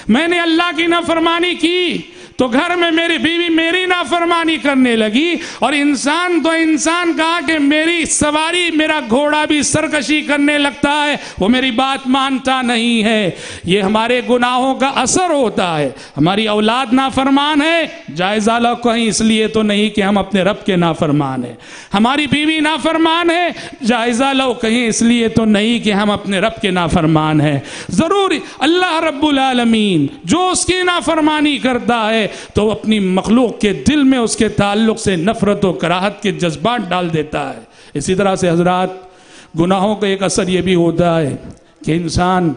میں نے اللہ کی نافرمانی کی تو گھر میں میری بیوی میری نافرمانی کرنے لگی، اور انسان تو انسان کہا کہ میری سواری میرا گھوڑا بھی سرکشی کرنے لگتا ہے، وہ میری بات مانتا نہیں ہے۔ یہ ہمارے گناہوں کا اثر ہوتا ہے۔ ہماری اولاد نافرمان ہے، جائزہ لو کہیں اس لیے تو نہیں کہ ہم اپنے رب کے نافرمان ہیں۔ ہماری بیوی نافرمان ہے، جائزہ لو کہیں اس لیے تو نہیں کہ ہم اپنے رب کے نافرمان ہیں۔ ضروری اللہ رب العالمین جو اس کی نافرمانی کرتا ہے تو اپنی مخلوق کے دل میں اس کے تعلق سے نفرت و کراہت کے جذبات ڈال دیتا ہے۔ اسی طرح سے حضرات، گناہوں کا ایک اثر یہ بھی ہوتا ہے کہ انسان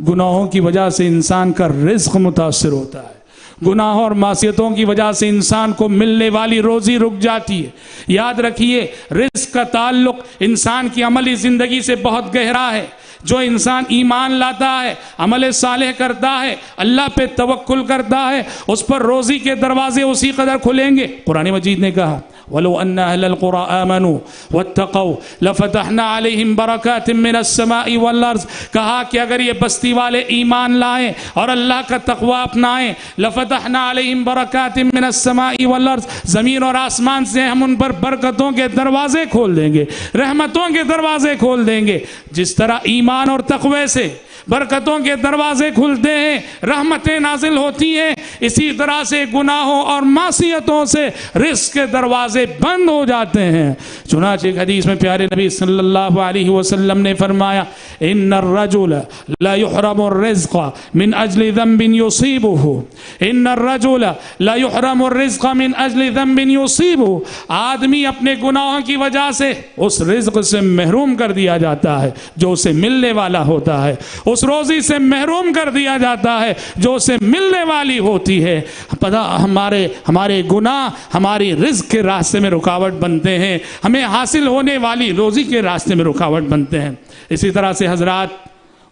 گناہوں کی وجہ سے انسان کا رزق متاثر ہوتا ہے۔ گناہوں اور معصیتوں کی وجہ سے انسان کو ملنے والی روزی رک جاتی ہے۔ یاد رکھیے، رزق کا تعلق انسان کی عملی زندگی سے بہت گہرا ہے۔ جو انسان ایمان لاتا ہے، عمل صالح کرتا ہے، اللہ پہ توکل کرتا ہے، اس پر روزی کے دروازے اسی قدر کھلیں گے۔ قرآن مجید نے کہا وَلَوْ أَنَّ أَهْلَ الْقُرَىٰ آمَنُوا وَاتَّقَوْا لَفَتَحْنَا عَلَيْهِمْ بَرَكَاتٍ مِّنَ السَّمَاءِ وَالْأَرْضِ، کہا کہ اگر یہ بستی والے ایمان لائیں اور اللہ کا تقوی اپنائیں، لَفَتَحْنَا عَلَيْهِمْ بَرَكَاتٍ مِّنَ السَّمَاءِ وَالْأَرْضِ، زمین اور آسمان سے ہم ان پر برکتوں کے دروازے کھول دیں گے، رحمتوں کے دروازے کھول دیں گے۔ جس طرح ایمان اور تقوی سے برکتوں کے دروازے کھلتے ہیں، رحمتیں نازل ہوتی ہیں، اسی طرح سے گناہوں اور معصیتوں سے رزق کے دروازے بند ہو جاتے ہیں۔ چنانچہ ایک حدیث میں پیارے نبی صلی اللہ علیہ وسلم نے فرمایا ان الرجل لا يحرم الرزق من اجل ذنب يصيبه، ان الرجل لا يحرم الرزق من اجل ذنب يصيبه، آدمی اپنے گناہوں کی وجہ سے اس رزق سے محروم کر دیا جاتا ہے جو اسے ملنے والا ہوتا ہے، اس روزی سے محروم کر دیا جاتا ہے جو اسے ملنے والی ہوتی ہے۔ پتہ ہمارے گناہ ہماری رزق کے راستے میں رکاوٹ بنتے ہیں، ہمیں حاصل ہونے والی روزی کے راستے میں رکاوٹ بنتے ہیں۔ اسی طرح سے حضرات،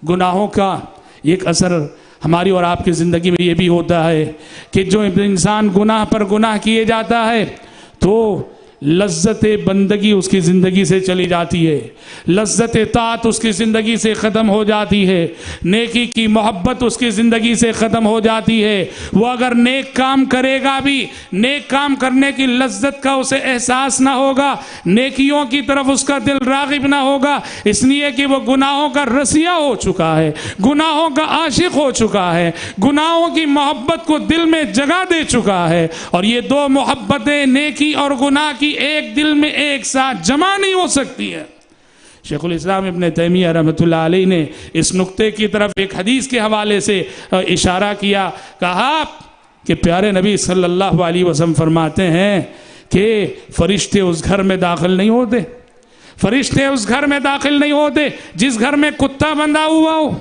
گناہوں کا ایک اثر ہماری اور آپ کی زندگی میں یہ بھی ہوتا ہے کہ جو انسان گناہ پر گناہ کیے جاتا ہے تو لذت بندگی اس کی زندگی سے چلی جاتی ہے، لذت طاعت اس کی زندگی سے ختم ہو جاتی ہے، نیکی کی محبت اس کی زندگی سے ختم ہو جاتی ہے۔ وہ اگر نیک کام کرے گا بھی، نیک کام کرنے کی لذت کا اسے احساس نہ ہوگا، نیکیوں کی طرف اس کا دل راغب نہ ہوگا، اس لیے کہ وہ گناہوں کا رسیہ ہو چکا ہے، گناہوں کا عاشق ہو چکا ہے، گناہوں کی محبت کو دل میں جگہ دے چکا ہے۔ اور یہ دو محبتیں، نیکی اور گناہ کی، ایک دل میں ایک ساتھ جمع نہیں ہو سکتی ہے۔ شیخ الاسلام ابن تیمیہ رحمۃ اللہ علیہ نے اس نقطے کی طرف ایک حدیث کے حوالے سے اشارہ کیا، کہا کہ پیارے نبی صلی اللہ علیہ وسلم فرماتے ہیں کہ فرشتے اس گھر میں داخل نہیں ہوتے، فرشتے اس گھر میں داخل نہیں ہوتے جس گھر میں کتا بندھا ہوا ہو،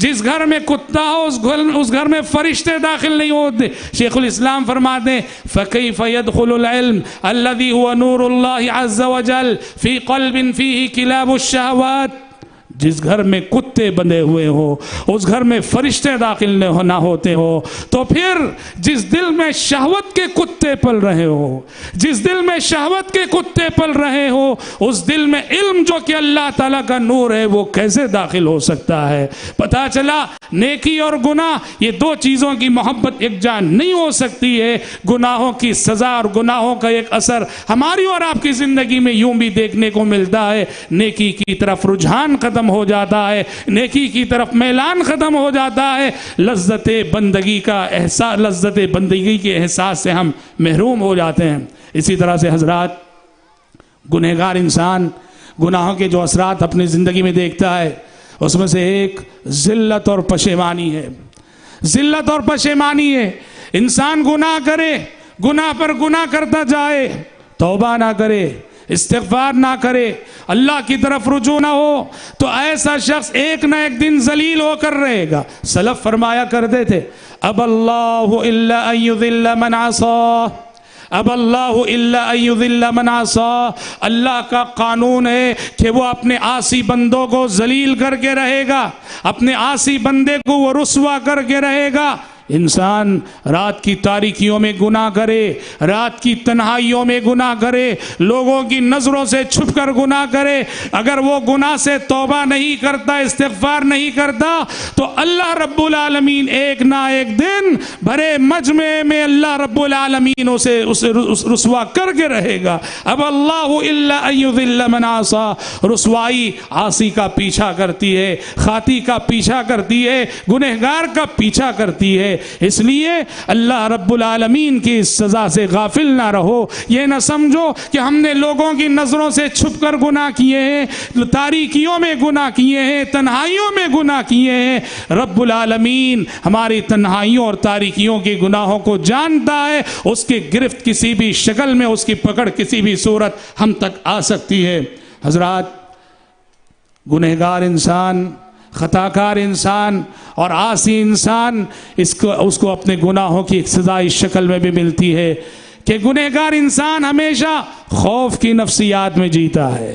جس گھر میں کتا ہو اس گھر میں فرشتے داخل نہیں ہوتے۔ شیخ الاسلام فرماتے ہیں فَكَيْفَ يَدْخُلُ الْعِلْمُ الَّذِي هُوَ نُورُ اللَّهِ عَزَّ وَجَلَّ فِي قَلْبٍ فِيهِ كِلَابُ الشَّهَوَاتِ، جس گھر میں کتے بندھے ہوئے ہو، اس گھر میں فرشتے داخل نہ ہوتے ہو، تو پھر جس دل میں شہوت کے کتے پل رہے ہو، جس دل میں شہوت کے کتے پل رہے ہو، اس دل میں علم جو کہ اللہ تعالیٰ کا نور ہے وہ کیسے داخل ہو سکتا ہے؟ پتہ چلا نیکی اور گناہ، یہ دو چیزوں کی محبت ایک جان نہیں ہو سکتی ہے۔ گناہوں کی سزا اور گناہوں کا ایک اثر ہماری اور آپ کی زندگی میں یوں بھی دیکھنے کو ملتا ہے، نیکی کی طرف رجحان ختم ہو جاتا ہے، نیکی کی طرف میلان ختم ہو جاتا ہے، لذت بندگی کا احساس، لذت بندگی کے احساس سے ہم محروم ہو جاتے ہیں۔ اسی طرح سے حضرات، گنہگار انسان گناہوں کے جو اثرات اپنی زندگی میں دیکھتا ہے، اس میں سے ایک ذلت اور پشیمانی ہے۔ ذلت اور پشیمانی ہے، انسان گناہ کرے، گناہ پر گناہ کرتا جائے، توبہ نہ کرے، استغفار نہ کرے، اللہ کی طرف رجوع نہ ہو، تو ایسا شخص ایک نہ ایک دن ذلیل ہو کر رہے گا۔ سلف فرمایا کرتے تھے اب اللہ الا ان یذل من عصا، اب اللہ الا ان یذل من عصا، اللہ کا قانون ہے کہ وہ اپنے عاصی بندوں کو ذلیل کر کے رہے گا، اپنے عاصی بندے کو وہ رسوا کر کے رہے گا۔ انسان رات کی تاریکیوں میں گناہ کرے، رات کی تنہائیوں میں گناہ کرے، لوگوں کی نظروں سے چھپ کر گناہ کرے، اگر وہ گناہ سے توبہ نہیں کرتا، استغفار نہیں کرتا، تو اللہ رب العالمین ایک نہ ایک دن بھرے مجمع میں اللہ رب العالمین اسے رسوا کر کے رہے گا۔ اب اللہ الا ان یذل من عصا، رسوائی عاصی کا پیچھا کرتی ہے، خاطی کا پیچھا کرتی ہے، گنہگار کا پیچھا کرتی ہے۔ اس لیے اللہ رب العالمین کی اس سزا سے غافل نہ رہو، یہ نہ سمجھو کہ ہم نے لوگوں کی نظروں سے چھپ کر گناہ کیے ہیں، تاریکیوں میں گناہ کیے ہیں، تنہائیوں میں گناہ کیے ہیں۔ رب العالمین ہماری تنہائیوں اور تاریکیوں کے گناہوں کو جانتا ہے، اس کی گرفت کسی بھی شکل میں، اس کی پکڑ کسی بھی صورت ہم تک آ سکتی ہے۔ حضرات، گنہگار انسان، خطاکار انسان اور عاصی انسان اس کو اپنے گناہوں کی ایک سزا اس شکل میں بھی ملتی ہے کہ گنہگار انسان ہمیشہ خوف کی نفسیات میں جیتا ہے،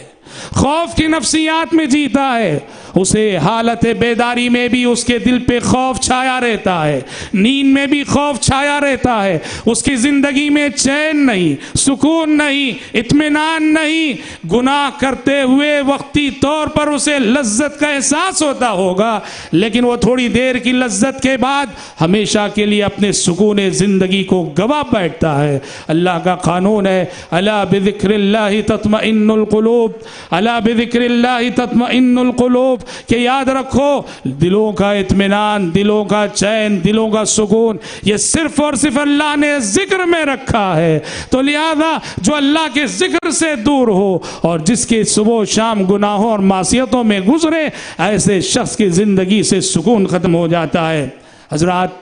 خوف کی نفسیات میں جیتا ہے۔ اسے حالت بیداری میں بھی اس کے دل پہ خوف چھایا رہتا ہے، نیند میں بھی خوف چھایا رہتا ہے، اس کی زندگی میں چین نہیں، سکون نہیں، اطمینان نہیں۔ گناہ کرتے ہوئے وقتی طور پر اسے لذت کا احساس ہوتا ہوگا، لیکن وہ تھوڑی دیر کی لذت کے بعد ہمیشہ کے لیے اپنے سکون زندگی کو گوا بیٹھتا ہے۔ اللہ کا قانون ہے، الا بذکر اللہ تطمئن القلوب، الا بذکر اللہ تطمئن القلوب، کہ یاد رکھو دلوں کا اطمینان، دلوں کا چین، دلوں کا سکون یہ صرف اور صرف اللہ نے ذکر میں رکھا ہے۔ تو لہذا جو اللہ کے ذکر سے دور ہو اور جس کے صبح و شام گناہوں اور معصیتوں میں گزرے، ایسے شخص کی زندگی سے سکون ختم ہو جاتا ہے۔ حضرات،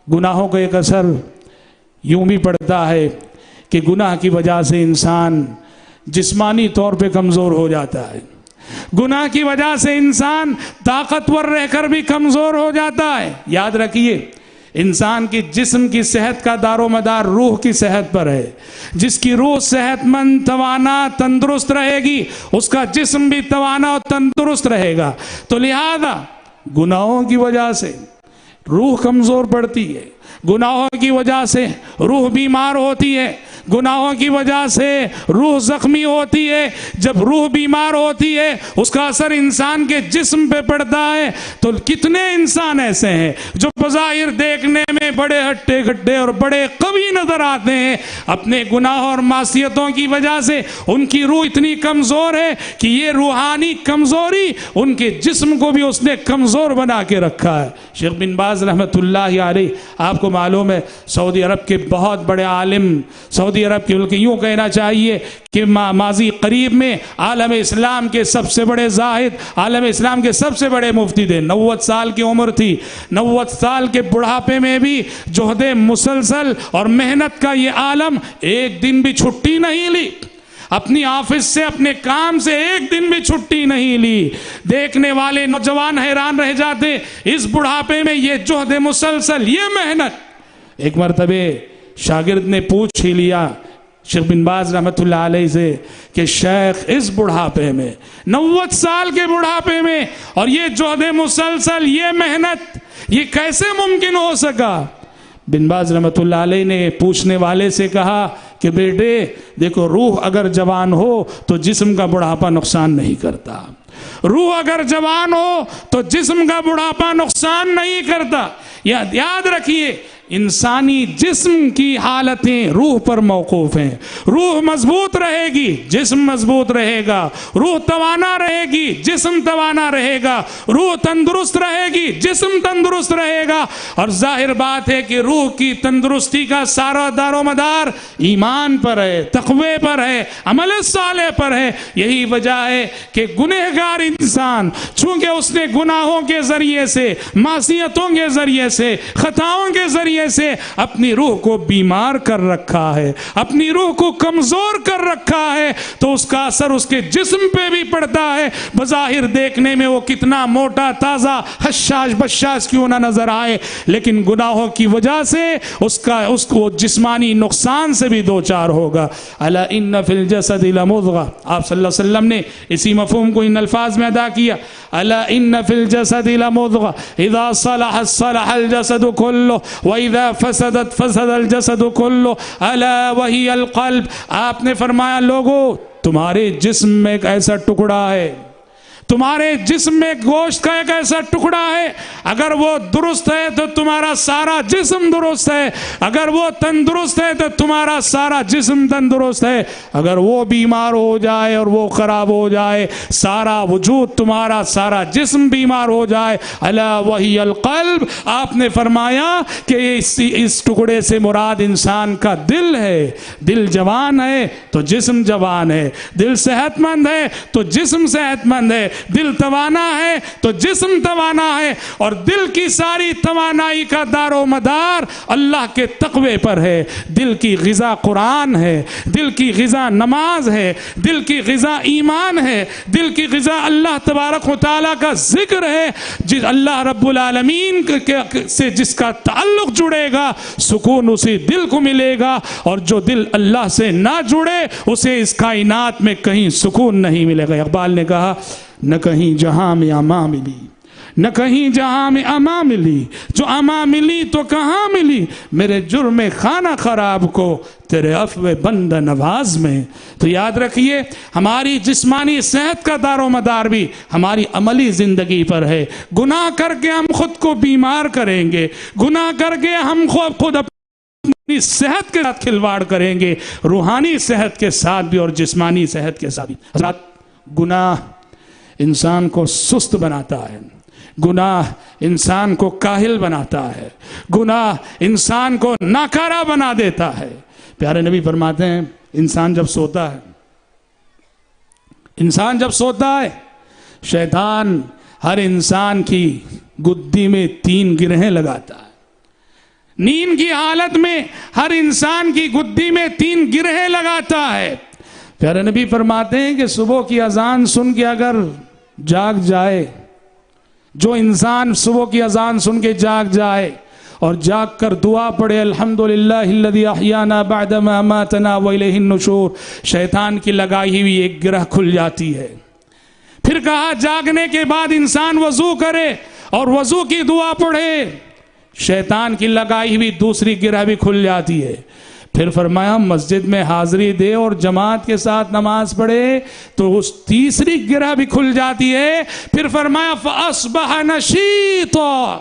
گناہوں کا ایک اثر یوں بھی پڑتا ہے کہ گناہ کی وجہ سے انسان جسمانی طور پہ کمزور ہو جاتا ہے، گناہ کی وجہ سے انسان طاقتور رہ کر بھی کمزور ہو جاتا ہے۔ یاد رکھیے، انسان کی جسم کی صحت کا دار و مدار روح کی صحت پر ہے۔ جس کی روح صحت مند، توانا، تندرست رہے گی، اس کا جسم بھی توانا اور تندرست رہے گا۔ تو لہذا گناہوں کی وجہ سے روح کمزور پڑتی ہے، گناہوں کی وجہ سے روح بیمار ہوتی ہے، گناہوں کی وجہ سے روح زخمی ہوتی ہے۔ جب روح بیمار ہوتی ہے، اس کا اثر انسان کے جسم پہ پڑتا ہے۔ تو کتنے انسان ایسے ہیں جو بظاہر دیکھنے میں بڑے ہٹے گھٹے اور بڑے قوی نظر آتے ہیں، اپنے گناہوں اور معصیتوں کی وجہ سے ان کی روح اتنی کمزور ہے کہ یہ روحانی کمزوری ان کے جسم کو بھی اس نے کمزور بنا کے رکھا ہے۔ شیخ بن باز رحمۃ اللہ علیہ، آپ کو معلوم ہے سعودی عرب کے بہت بڑے عالم، سعودی عرب کے بلکہ یوں کہنا چاہیے کہ ماضی قریب میں عالم اسلام کے سب سے بڑے زاہد، عالم اسلام کے سب سے بڑے مفتی تھے۔ 90 سال کی عمر تھی، 90 سال کے بڑھاپے میں بھی جہد مسلسل اور محنت کا یہ عالم ایک دن بھی چھٹی نہیں لی، اپنی آفس سے، اپنے کام سے ایک دن بھی چھٹی نہیں لی۔ دیکھنے والے نوجوان حیران رہ جاتے، اس بڑھاپے میں یہ جہد مسلسل، یہ محنت۔ ایک مرتبہ شاگرد نے پوچھ ہی لیا شیخ بن باز رحمۃ اللہ علیہ سے کہ شیخ، اس بڑھاپے میں، 90 سال کے بڑھاپے میں، اور یہ جہد مسلسل، یہ محنت، یہ کیسے ممکن ہو سکا؟ بن باز رحمۃ اللہ علیہ نے پوچھنے والے سے کہا کہ بیٹے دیکھو، روح اگر جوان ہو تو جسم کا بڑھاپا نقصان نہیں کرتا، روح اگر جوان ہو تو جسم کا بڑھاپا نقصان نہیں کرتا۔ یاد رکھیے، انسانی جسم کی حالتیں روح پر موقوف ہیں۔ روح مضبوط رہے گی، جسم مضبوط رہے گا، روح توانا رہے گی، جسم توانا رہے گا، روح تندرست رہے گی، جسم تندرست رہے گا۔ اور ظاہر بات ہے کہ روح کی تندرستی کا سارا دار و مدار ایمان پر ہے، تقوی پر ہے، عمل صالح پر ہے۔ یہی وجہ ہے کہ گنہگار انسان چونکہ اس نے گناہوں کے ذریعے سے، معصیتوں کے ذریعے سے، خطاؤں کے ذریعے ذریعے سے اپنی روح کو بیمار کر رکھا ہے، اپنی روح کو کمزور کر رکھا ہے، تو اس کا اثر اس کے جسم پہ بھی پڑتا ہے۔ بظاہر دیکھنے میں وہ کتنا موٹا تازہ حشاش بشاش کیوں نہ نظر آئے، لیکن گناہوں کی وجہ سے اس کو جسمانی نقصان سے بھی دوچار ہوگا۔ الا ان فی الجسد لمضغہ، آپ صلی اللہ علیہ وسلم نے اسی مفہوم کو ان الفاظ میں ادا کیا۔ الا ان فی الجسد لمضغہ اذا صلحت صلح الجسد کلہ واذا فسدت فسد الجسد کلہ الا وہی القلب۔ آپ نے فرمایا لوگو، تمہارے جسم میں ایک ایسا ٹکڑا ہے، تمہارے جسم میں گوشت کا ایک ایسا ٹکڑا ہے، اگر وہ درست ہے تو تمہارا سارا جسم درست ہے، اگر وہ تندرست ہے تو تمہارا سارا جسم تندرست ہے، اگر وہ بیمار ہو جائے اور وہ خراب ہو جائے، سارا وجود تمہارا، سارا جسم بیمار ہو جائے۔ الا وہی القلب، آپ نے فرمایا کہ اس ٹکڑے سے مراد انسان کا دل ہے۔ دل جوان ہے تو جسم جوان ہے، دل صحت مند ہے تو جسم صحت مند ہے، دل توانا ہے تو جسم توانا ہے، اور دل کی ساری توانائی کا دار و مدار اللہ کے تقوی پر ہے۔ دل کی غذا قرآن ہے، دل کی غذا نماز ہے، دل کی غذا ایمان ہے، دل کی غذا اللہ تبارک و تعالیٰ کا ذکر ہے۔ جس اللہ رب العالمین سے جس کا تعلق جڑے گا، سکون اسی دل کو ملے گا، اور جو دل اللہ سے نہ جڑے اسے اس کائنات میں کہیں سکون نہیں ملے گا۔ اقبال نے کہا نہ کہیں جہاں میں اما ملی، نہ کہیں جہاں میں اما ملی، جو اما ملی تو کہاں ملی، میرے جرم خانہ خراب کو تیرے عفو بند نواز میں۔ تو یاد رکھیے، ہماری جسمانی صحت کا دار و مدار بھی ہماری عملی زندگی پر ہے۔ گناہ کر کے ہم خود کو بیمار کریں گے، گناہ کر کے ہم خود اپنی صحت کے ساتھ کھلواڑ کریں گے، روحانی صحت کے ساتھ بھی اور جسمانی صحت کے ساتھ بھی۔ حضرات، گناہ انسان کو سست بناتا ہے، گناہ انسان کو کاہل بناتا ہے، گناہ انسان کو ناکارہ بنا دیتا ہے۔ پیارے نبی فرماتے ہیں انسان جب سوتا ہے شیطان ہر انسان کی گدی میں 3 گرہیں لگاتا ہے۔ نیند کی حالت میں ہر انسان کی گدی میں 3 گرہیں لگاتا ہے۔ پیارے نبی فرماتے ہیں کہ صبح کی اذان سن کے اگر جاگ جائے، جو انسان صبح کی اذان سن کے جاگ جائے اور جاگ کر دعا پڑھے الحمدللہ الذی احیانا بعد ما اماتنا والیہ النشور، شیطان کی لگائی ہوئی ایک گرہ کھل جاتی ہے۔ پھر کہا جاگنے کے بعد انسان وضو کرے اور وضو کی دعا پڑھے، شیطان کی لگائی ہوئی دوسری گرہ بھی کھل جاتی ہے۔ پھر فرمایا مسجد میں حاضری دے اور جماعت کے ساتھ نماز پڑھے تو اس تیسری گرہ بھی کھل جاتی ہے۔ پھر فرمایا فَأَصْبَحَ نَشِيطًا،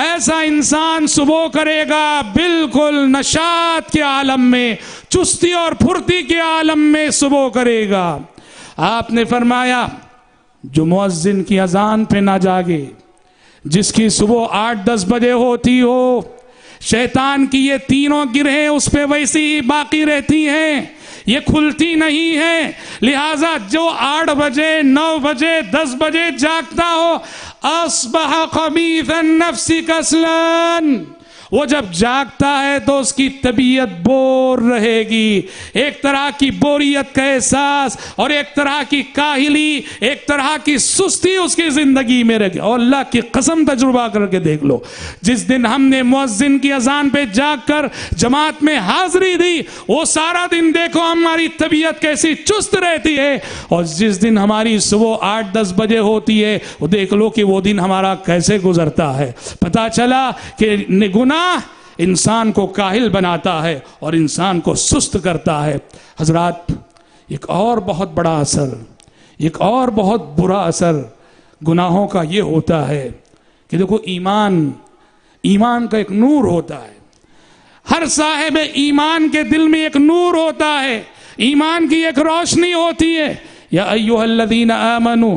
ایسا انسان صبح کرے گا بالکل نشاط کے عالم میں، چستی اور پھرتی کے عالم میں صبح کرے گا۔ آپ نے فرمایا جو مؤذن کی اذان پہ نہ جاگے، جس کی صبح 8-10 بجے ہوتی ہو، شیطان کی یہ 3 گرہیں اس پہ ویسی ہی باقی رہتی ہیں، یہ کھلتی نہیں ہیں۔ لہٰذا جو 8 بجے 9 بجے 10 بجے جاگتا ہو، اصبح خبیث النفس کسلان، وہ جب جاگتا ہے تو اس کی طبیعت بور رہے گی، ایک طرح کی بوریت کا احساس اور ایک طرح کی کاہلی، ایک طرح کی سستی اس کی زندگی میں رہے گی۔ اور اللہ کی قسم تجربہ کر کے دیکھ لو، جس دن ہم نے مؤذن کی اذان پہ جاگ کر جماعت میں حاضری دی، وہ سارا دن دیکھو ہماری طبیعت کیسی چست رہتی ہے، اور جس دن ہماری صبح 8-10 بجے ہوتی ہے وہ دیکھ لو کہ وہ دن ہمارا کیسے گزرتا ہے۔ پتہ چلا کہ گناہ انسان کو کاہل بناتا ہے اور انسان کو سست کرتا ہے۔ حضرات، ایک اور بہت بڑا اثر، ایک اور بہت برا اثر گناہوں کا یہ ہوتا ہے کہ دیکھو ایمان کا ایک نور ہوتا ہے، ہر صاحب ایمان کے دل میں ایک نور ہوتا ہے، ایمان کی ایک روشنی ہوتی ہے۔ یا ایھا الذین آمنوا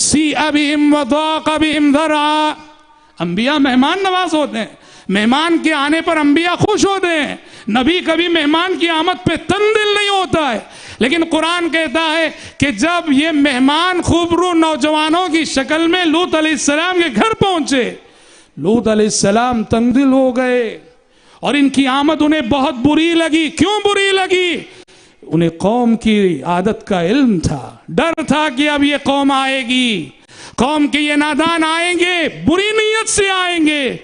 سیء بہم وضاق بہم ذرعا. انبیاء مہمان نواز ہوتے ہیں، مہمان کے آنے پر انبیاء خوش ہوتے ہیں. نبی کبھی مہمان کی آمد پہ تنگ دل نہیں ہوتا ہے. لیکن قرآن کہتا ہے کہ جب یہ مہمان خوبرو نوجوانوں کی شکل میں لوط علیہ السلام کے گھر پہنچے، لوط علیہ السلام تنگ دل ہو گئے اور ان کی آمد انہیں بہت بری لگی. کیوں بری لگی؟ انہیں قوم کی عادت کا علم تھا، ڈر تھا کہ اب یہ قوم آئے گی، قوم کے یہ نادان آئیں گے، بری نیت سے آئیں گے.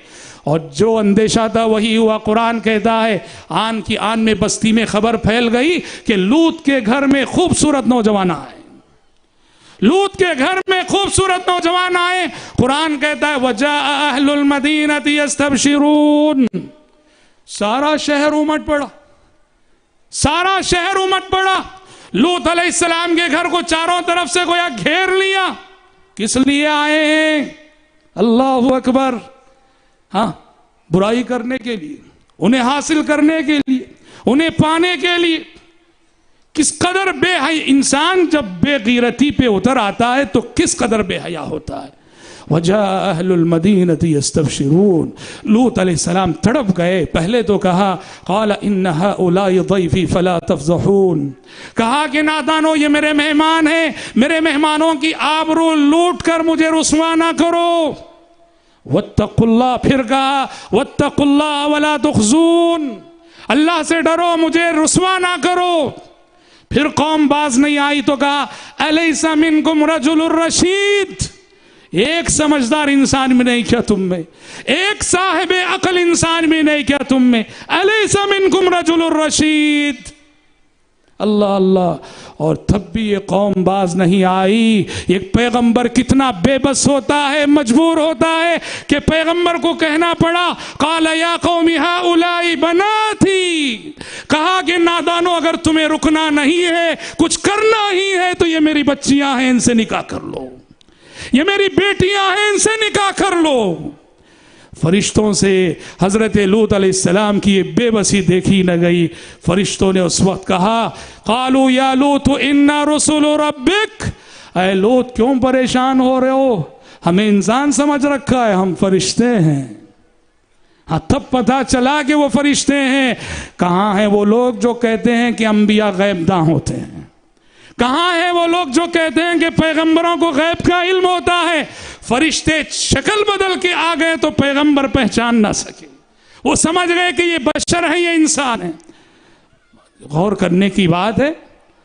اور جو اندیشہ تھا وہی ہوا. قرآن کہتا ہے آن کی آن میں بستی میں خبر پھیل گئی کہ لوط کے گھر میں خوبصورت نوجوان آئے، لوط کے گھر میں خوبصورت نوجوان آئے. قرآن کہتا ہے وَجَاءَ أَهْلُ الْمَدِينَةِ يَسْتَبْشِرُونَ. سارا شہر امٹ پڑا، سارا شہر امٹ پڑا. لوط علیہ السلام کے گھر کو چاروں طرف سے گویا گھیر لیا. کس لیے آئے ہیں؟ اللہ اکبر. ہاں، برائی کرنے کے لیے، انہیں حاصل کرنے کے لیے، انہیں پانے کے لیے. کس قدر بے حیا انسان جب بے غیرتی پہ اتر آتا ہے تو کس قدر بے حیا ہوتا ہے. وَجَاءَ أَهْلُ الْمَدِينَةِ يَسْتَبْشِرُونَ. لوط علیہ السلام تڑپ گئے. پہلے تو کہا قَالَ إِنَّ هَؤُلَاءِ ضَيْفِي فَلَا تَفْضَحُونَ. کہا کہ نادانو یہ میرے مہمان ہیں، میرے مہمانوں کی آبرو لوٹ کر مجھے رسوا نہ کرو. وَاتَّقُوا اللَّهَ. پھر کہا وَاتَّقُوا اللَّهَ وَلَا تُخْزُونَ. اللہ سے ڈرو، مجھے رسوا نہ کرو. پھر قوم باز نہیں آئی تو کہا أَلَيْسَ مِنْكُمْ رَجُلٌ رَشِيدٌ. ایک سمجھدار انسان بھی نہیں کیا تم میں، ایک صاحب عقل انسان بھی نہیں کیا تم میں. أَلَيْسَ مِنْكُمْ رَجُلٌ رَشِيدٌ. اللہ اللہ. اور تب بھی یہ قوم باز نہیں آئی. ایک پیغمبر کتنا بے بس ہوتا ہے، مجبور ہوتا ہے کہ پیغمبر کو کہنا پڑا قال یا قوم هؤلاء بناتی. کہا کہ نادانو اگر تمہیں رکنا نہیں ہے، کچھ کرنا ہی ہے تو یہ میری بچیاں ہیں، ان سے نکاح کر لو، یہ میری بیٹیاں ہیں، ان سے نکاح کر لو. فرشتوں سے حضرت لوط علیہ السلام کی یہ بے بسی دیکھی نہ گئی. فرشتوں نے اس وقت کہا قالوا یا لوط انا رسول ربک. اے لوط کیوں پریشان ہو رہے ہو؟ ہمیں انسان سمجھ رکھا ہے، ہم فرشتے ہیں. ہاں تب پتہ چلا کہ وہ فرشتے ہیں. کہاں ہیں وہ لوگ جو کہتے ہیں کہ انبیاء غیب داں ہوتے ہیں؟ کہاں ہیں وہ لوگ جو کہتے ہیں کہ پیغمبروں کو غیب کا علم ہوتا ہے؟ فرشتے شکل بدل کے آ گئے تو پیغمبر پہچان نہ سکے. وہ سمجھ گئے کہ یہ بشر ہے، یہ انسان ہے. غور کرنے کی بات ہے.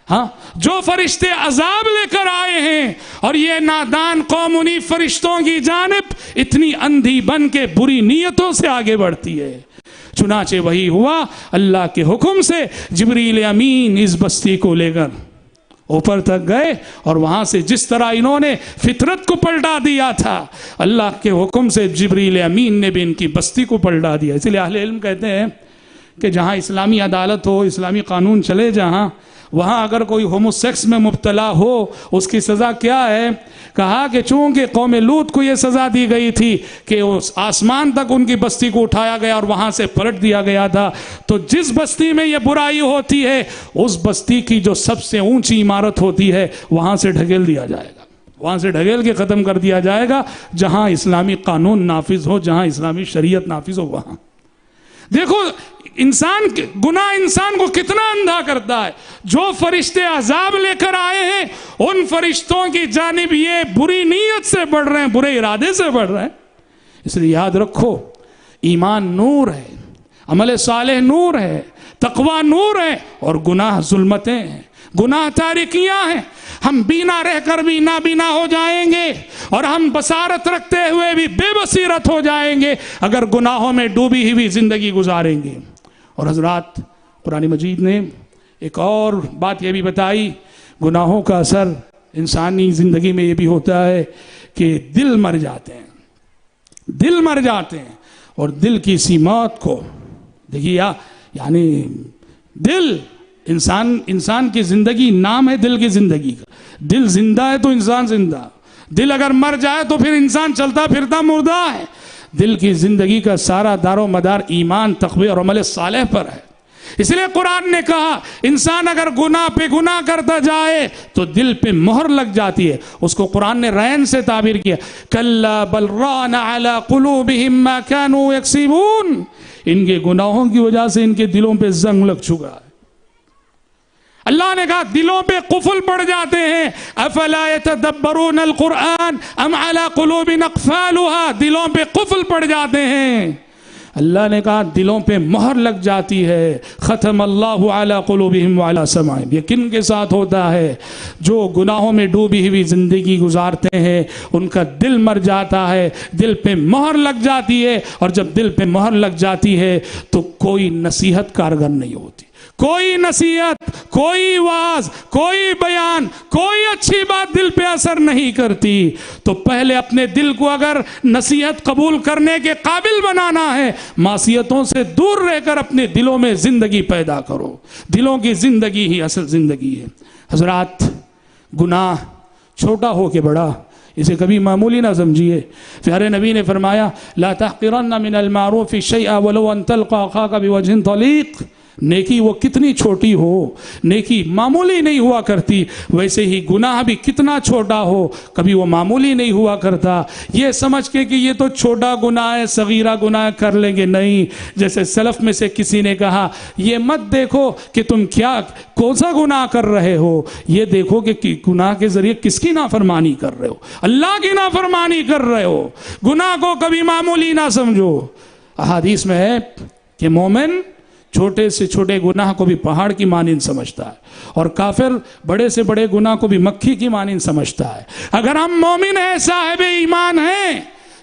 ہاں، جو فرشتے عذاب لے کر آئے ہیں اور یہ نادان قوم انہی فرشتوں کی جانب اتنی اندھی بن کے بری نیتوں سے آگے بڑھتی ہے. چنانچہ وہی ہوا. اللہ کے حکم سے جبریل امین اس بستی کو لے کر اوپر تک گئے اور وہاں سے جس طرح انہوں نے فطرت کو پلٹا دیا تھا، اللہ کے حکم سے جبریل امین نے بھی ان کی بستی کو پلٹا دیا. اس لیے اہل علم کہتے ہیں کہ جہاں اسلامی عدالت ہو، اسلامی قانون چلے جہاں، وہاں اگر کوئی ہومو سیکس میں مبتلا ہو اس کی سزا کیا ہے؟ کہا کہ چونکہ قوم لوط کو یہ سزا دی گئی تھی کہ اس آسمان تک ان کی بستی کو اٹھایا گیا اور وہاں سے پلٹ دیا گیا تھا، تو جس بستی میں یہ برائی ہوتی ہے اس بستی کی جو سب سے اونچی عمارت ہوتی ہے وہاں سے ڈھکیل دیا جائے گا، وہاں سے ڈھکیل کے ختم کر دیا جائے گا. جہاں اسلامی قانون نافذ ہو، جہاں اسلامی شریعت نافذ ہو وہاں. دیکھو انسان گناہ انسان کو کتنا اندھا کرتا ہے. جو فرشتے عذاب لے کر آئے ہیں ان فرشتوں کی جانب یہ بری نیت سے بڑھ رہے ہیں، برے ارادے سے بڑھ رہے ہیں. اس لیے یاد رکھو ایمان نور ہے، عمل صالح نور ہے، تقوی نور ہے، اور گناہ ظلمتیں ہیں، گناہ تاریکیاں ہیں. ہم بینا رہ کر بھی نابینا ہو جائیں گے اور ہم بصارت رکھتے ہوئے بھی بے بصیرت ہو جائیں گے اگر گناہوں میں ڈوبی ہوئی زندگی گزاریں گے. اور حضرات قرآن مجید نے ایک اور بات یہ بھی بتائی، گناہوں کا اثر انسانی زندگی میں یہ بھی ہوتا ہے کہ دل مر جاتے ہیں، دل مر جاتے ہیں. اور دل کی اسی موت کو دیکھیے، یعنی دل انسان کی زندگی نام ہے دل کی زندگی کا. دل زندہ ہے تو انسان زندہ، دل اگر مر جائے تو پھر انسان چلتا پھرتا مردہ ہے. دل کی زندگی کا سارا دار و مدار ایمان، تقوی اور عمل صالح پر ہے. اس لیے قرآن نے کہا انسان اگر گناہ پہ گناہ کرتا جائے تو دل پہ مہر لگ جاتی ہے. اس کو قرآن نے رین سے تعبیر کیا کلا بل ران علی قلوبہم ما کانوا یکسبون. ان کے گناہوں کی وجہ سے ان کے دلوں پہ زنگ لگ چکا ہے. اللہ نے کہا دلوں پہ قفل پڑ جاتے ہیں. افلا یتدبرون القرآن ام علی قلوب اقفالها. دلوں پہ قفل پڑ جاتے ہیں. اللہ نے کہا دلوں پہ مہر لگ جاتی ہے. ختم اللہ علی قلوبہم وعلی سمعہم. یہ کن کے ساتھ ہوتا ہے؟ جو گناہوں میں ڈوبی ہوئی زندگی گزارتے ہیں ان کا دل مر جاتا ہے, دل پہ مہر لگ جاتی ہے. اور جب دل پہ مہر لگ جاتی ہے تو کوئی نصیحت کارگر نہیں ہوتی, کوئی نصیحت, کوئی واعظ, کوئی بیان, کوئی اچھی بات دل پہ اثر نہیں کرتی. تو پہلے اپنے دل کو اگر نصیحت قبول کرنے کے قابل بنانا ہے, معصیتوں سے دور رہ کر اپنے دلوں میں زندگی پیدا کرو. دلوں کی زندگی ہی اصل زندگی ہے. حضرات, گناہ چھوٹا ہو کے بڑا, اسے کبھی معمولی نہ سمجھیے. پیارے نبی نے فرمایا لا تحقرن من المعروف شیئا ولو ان تلقى اخاك بوجه طلیق. نیکی وہ کتنی چھوٹی ہو, نیکی معمولی نہیں ہوا کرتی. ویسے ہی گناہ بھی کتنا چھوٹا ہو کبھی وہ معمولی نہیں ہوا کرتا. یہ سمجھ کے کہ یہ تو چھوٹا گناہ ہے, صغیرہ گناہ کر لیں گے, نہیں. جیسے سلف میں سے کسی نے کہا یہ مت دیکھو کہ تم کیا کون سا گناہ کر رہے ہو, یہ دیکھو کہ گناہ کے ذریعے کس کی نافرمانی کر رہے ہو. اللہ کی نافرمانی کر رہے ہو. گناہ کو کبھی معمولی نہ سمجھو. احادیث میں ہے کہ مومن چھوٹے سے چھوٹے گناہ کو بھی پہاڑ کی مانند سمجھتا ہے, اور کافر بڑے سے بڑے گناہ کو بھی مکھی کی مانند سمجھتا ہے. اگر ہم مومن ہیں, صاحب ایمان ہیں,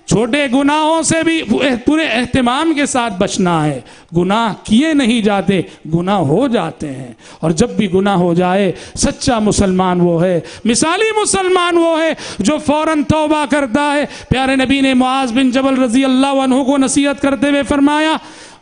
چھوٹے گناہوں سے بھی پورے اہتمام کے ساتھ بچنا ہے. گناہ کیے نہیں جاتے, گناہ ہو جاتے ہیں. اور جب بھی گناہ ہو جائے, سچا مسلمان وہ ہے, مثالی مسلمان وہ ہے جو فوراً توبہ کرتا ہے. پیارے نبی نے معاذ بن جبل رضی اللہ عنہ کو نصیحت کرتے ہوئے فرمایا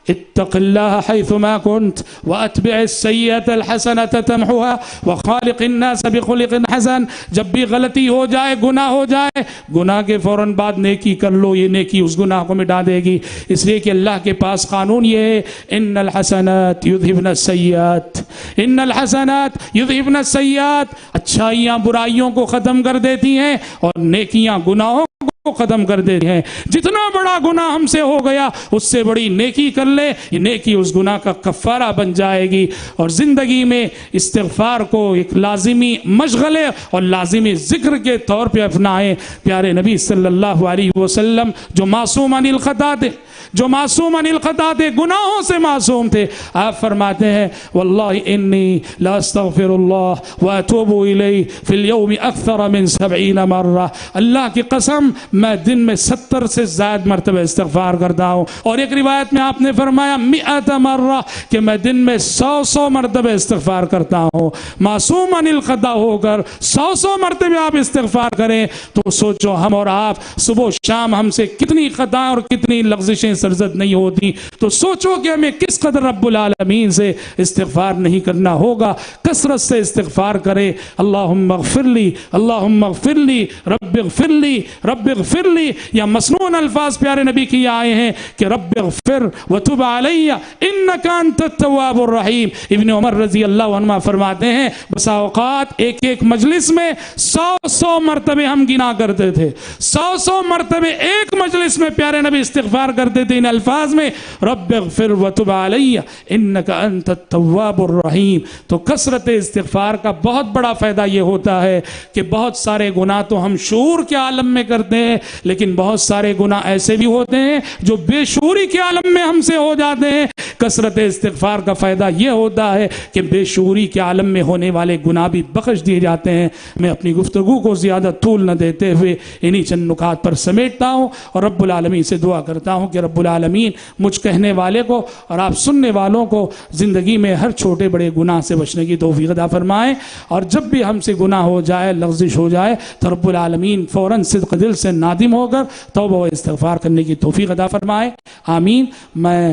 اتق اللہ حیثما کنت واتبع السیئۃ الحسنۃ تمحوها وخالق الناس بخلق حسن. جب بھی غلطی ہو جائے, گناہ ہو جائے, گناہ کے فوراً بعد نیکی کر لو, یہ نیکی اس گناہ کو مٹا دے گی. اس لیے کہ اللہ کے پاس قانون یہ ہے ان الحسنات یذہبن السیئات, ان الحسنات یذہبن السیئات. اچھائیاں برائیوں کو ختم کر دیتی ہیں اور نیکیاں گناہوں کو ختم کر دیتے ہیں. جتنا بڑا گناہ ہم سے ہو گیا اس سے بڑی نیکی کر لے, یہ نیکی اس گناہ کا کفارہ بن جائے گی. اور زندگی میں استغفار کو ایک لازمی مشغلے اور لازمی ذکر کے طور پہ اپنائیں. پیارے نبی صلی اللہ علیہ وسلم جو معصوم عن الخطا تھے, جو معصوم عن الخطا تھے, گناہوں سے معصوم تھے, آپ فرماتے ہیں واللہ انی لا استغفر اللہ واتوب الیہ فی اليوم اکثر من 70 مرہ. اللہ کی قسم میں دن میں 70 سے زائد مرتبہ استغفار کرتا ہوں. اور ایک روایت میں آپ نے فرمایا 100 مرہ, کہ میں دن میں 100 مرتبہ استغفار کرتا ہوں. معصوم عن الخطا ہو کر 100 مرتبہ آپ استغفار کریں تو سوچو ہم اور آپ صبح و شام ہم سے کتنی خطائیں اور کتنی لغزشیں سرزد نہیں ہوتی. تو سوچو کہ ہمیں کس قدر رب العالمین سے استغفار نہیں کرنا ہوگا. کثرت سے استغفار کرے. اللہم اغفر لی, اللہم اغفر لی, رب اغفر لی, رب اغفر لی. یا مسنون الفاظ پیارے نبی کی آئے ہیں کہ رب اغفر وتب علی انک انت التواب الرحیم. ابن عمر رضی اللہ عنہ فرماتے ہیں بسا اوقات ایک ایک مجلس میں 100 مرتبہ ہم گنا کرتے تھے. 100 مرتبہ ایک مجلس میں پیارے نبی استغفار کرتے تھے ان الفاظ میں رب اغفر وتب علی انک انت التواب الرحیم. تو کثرت استغفار کا بہت بڑا فائدہ یہ ہوتا ہے کہ بہت سارے گناہ تو ہم شعور کے عالم میں کرتے ہیں, لیکن بہت سارے گناہ ایسے بھی ہوتے ہیں جو بے شعوری کے عالم میں ہم سے ہو جاتے ہیں. کثرت استغفار کا فائدہ یہ ہوتا ہے کہ بے شعوری کے عالم میں ہونے والے گناہ بھی بخش دیے جاتے ہیں. میں اپنی گفتگو کو زیادہ طول نہ دیتے ہوئے انہی چند نکات پر سمیٹتا ہوں اور رب العالمین سے دعا کرتا ہوں کہ رب العالمین مجھ کہنے والے کو اور آپ سننے والوں کو زندگی میں ہر چھوٹے بڑے گناہ سے بچنے کی توفیق عطا فرمائیں. اور جب بھی ہم سے گناہ ہو جائے, لغزش ہو جائے, تو رب العالمین فوراً صدق دل سے نادم ہو کر توبہ و استغفار کرنے کی توفیق عطا فرمائے. آمین. میں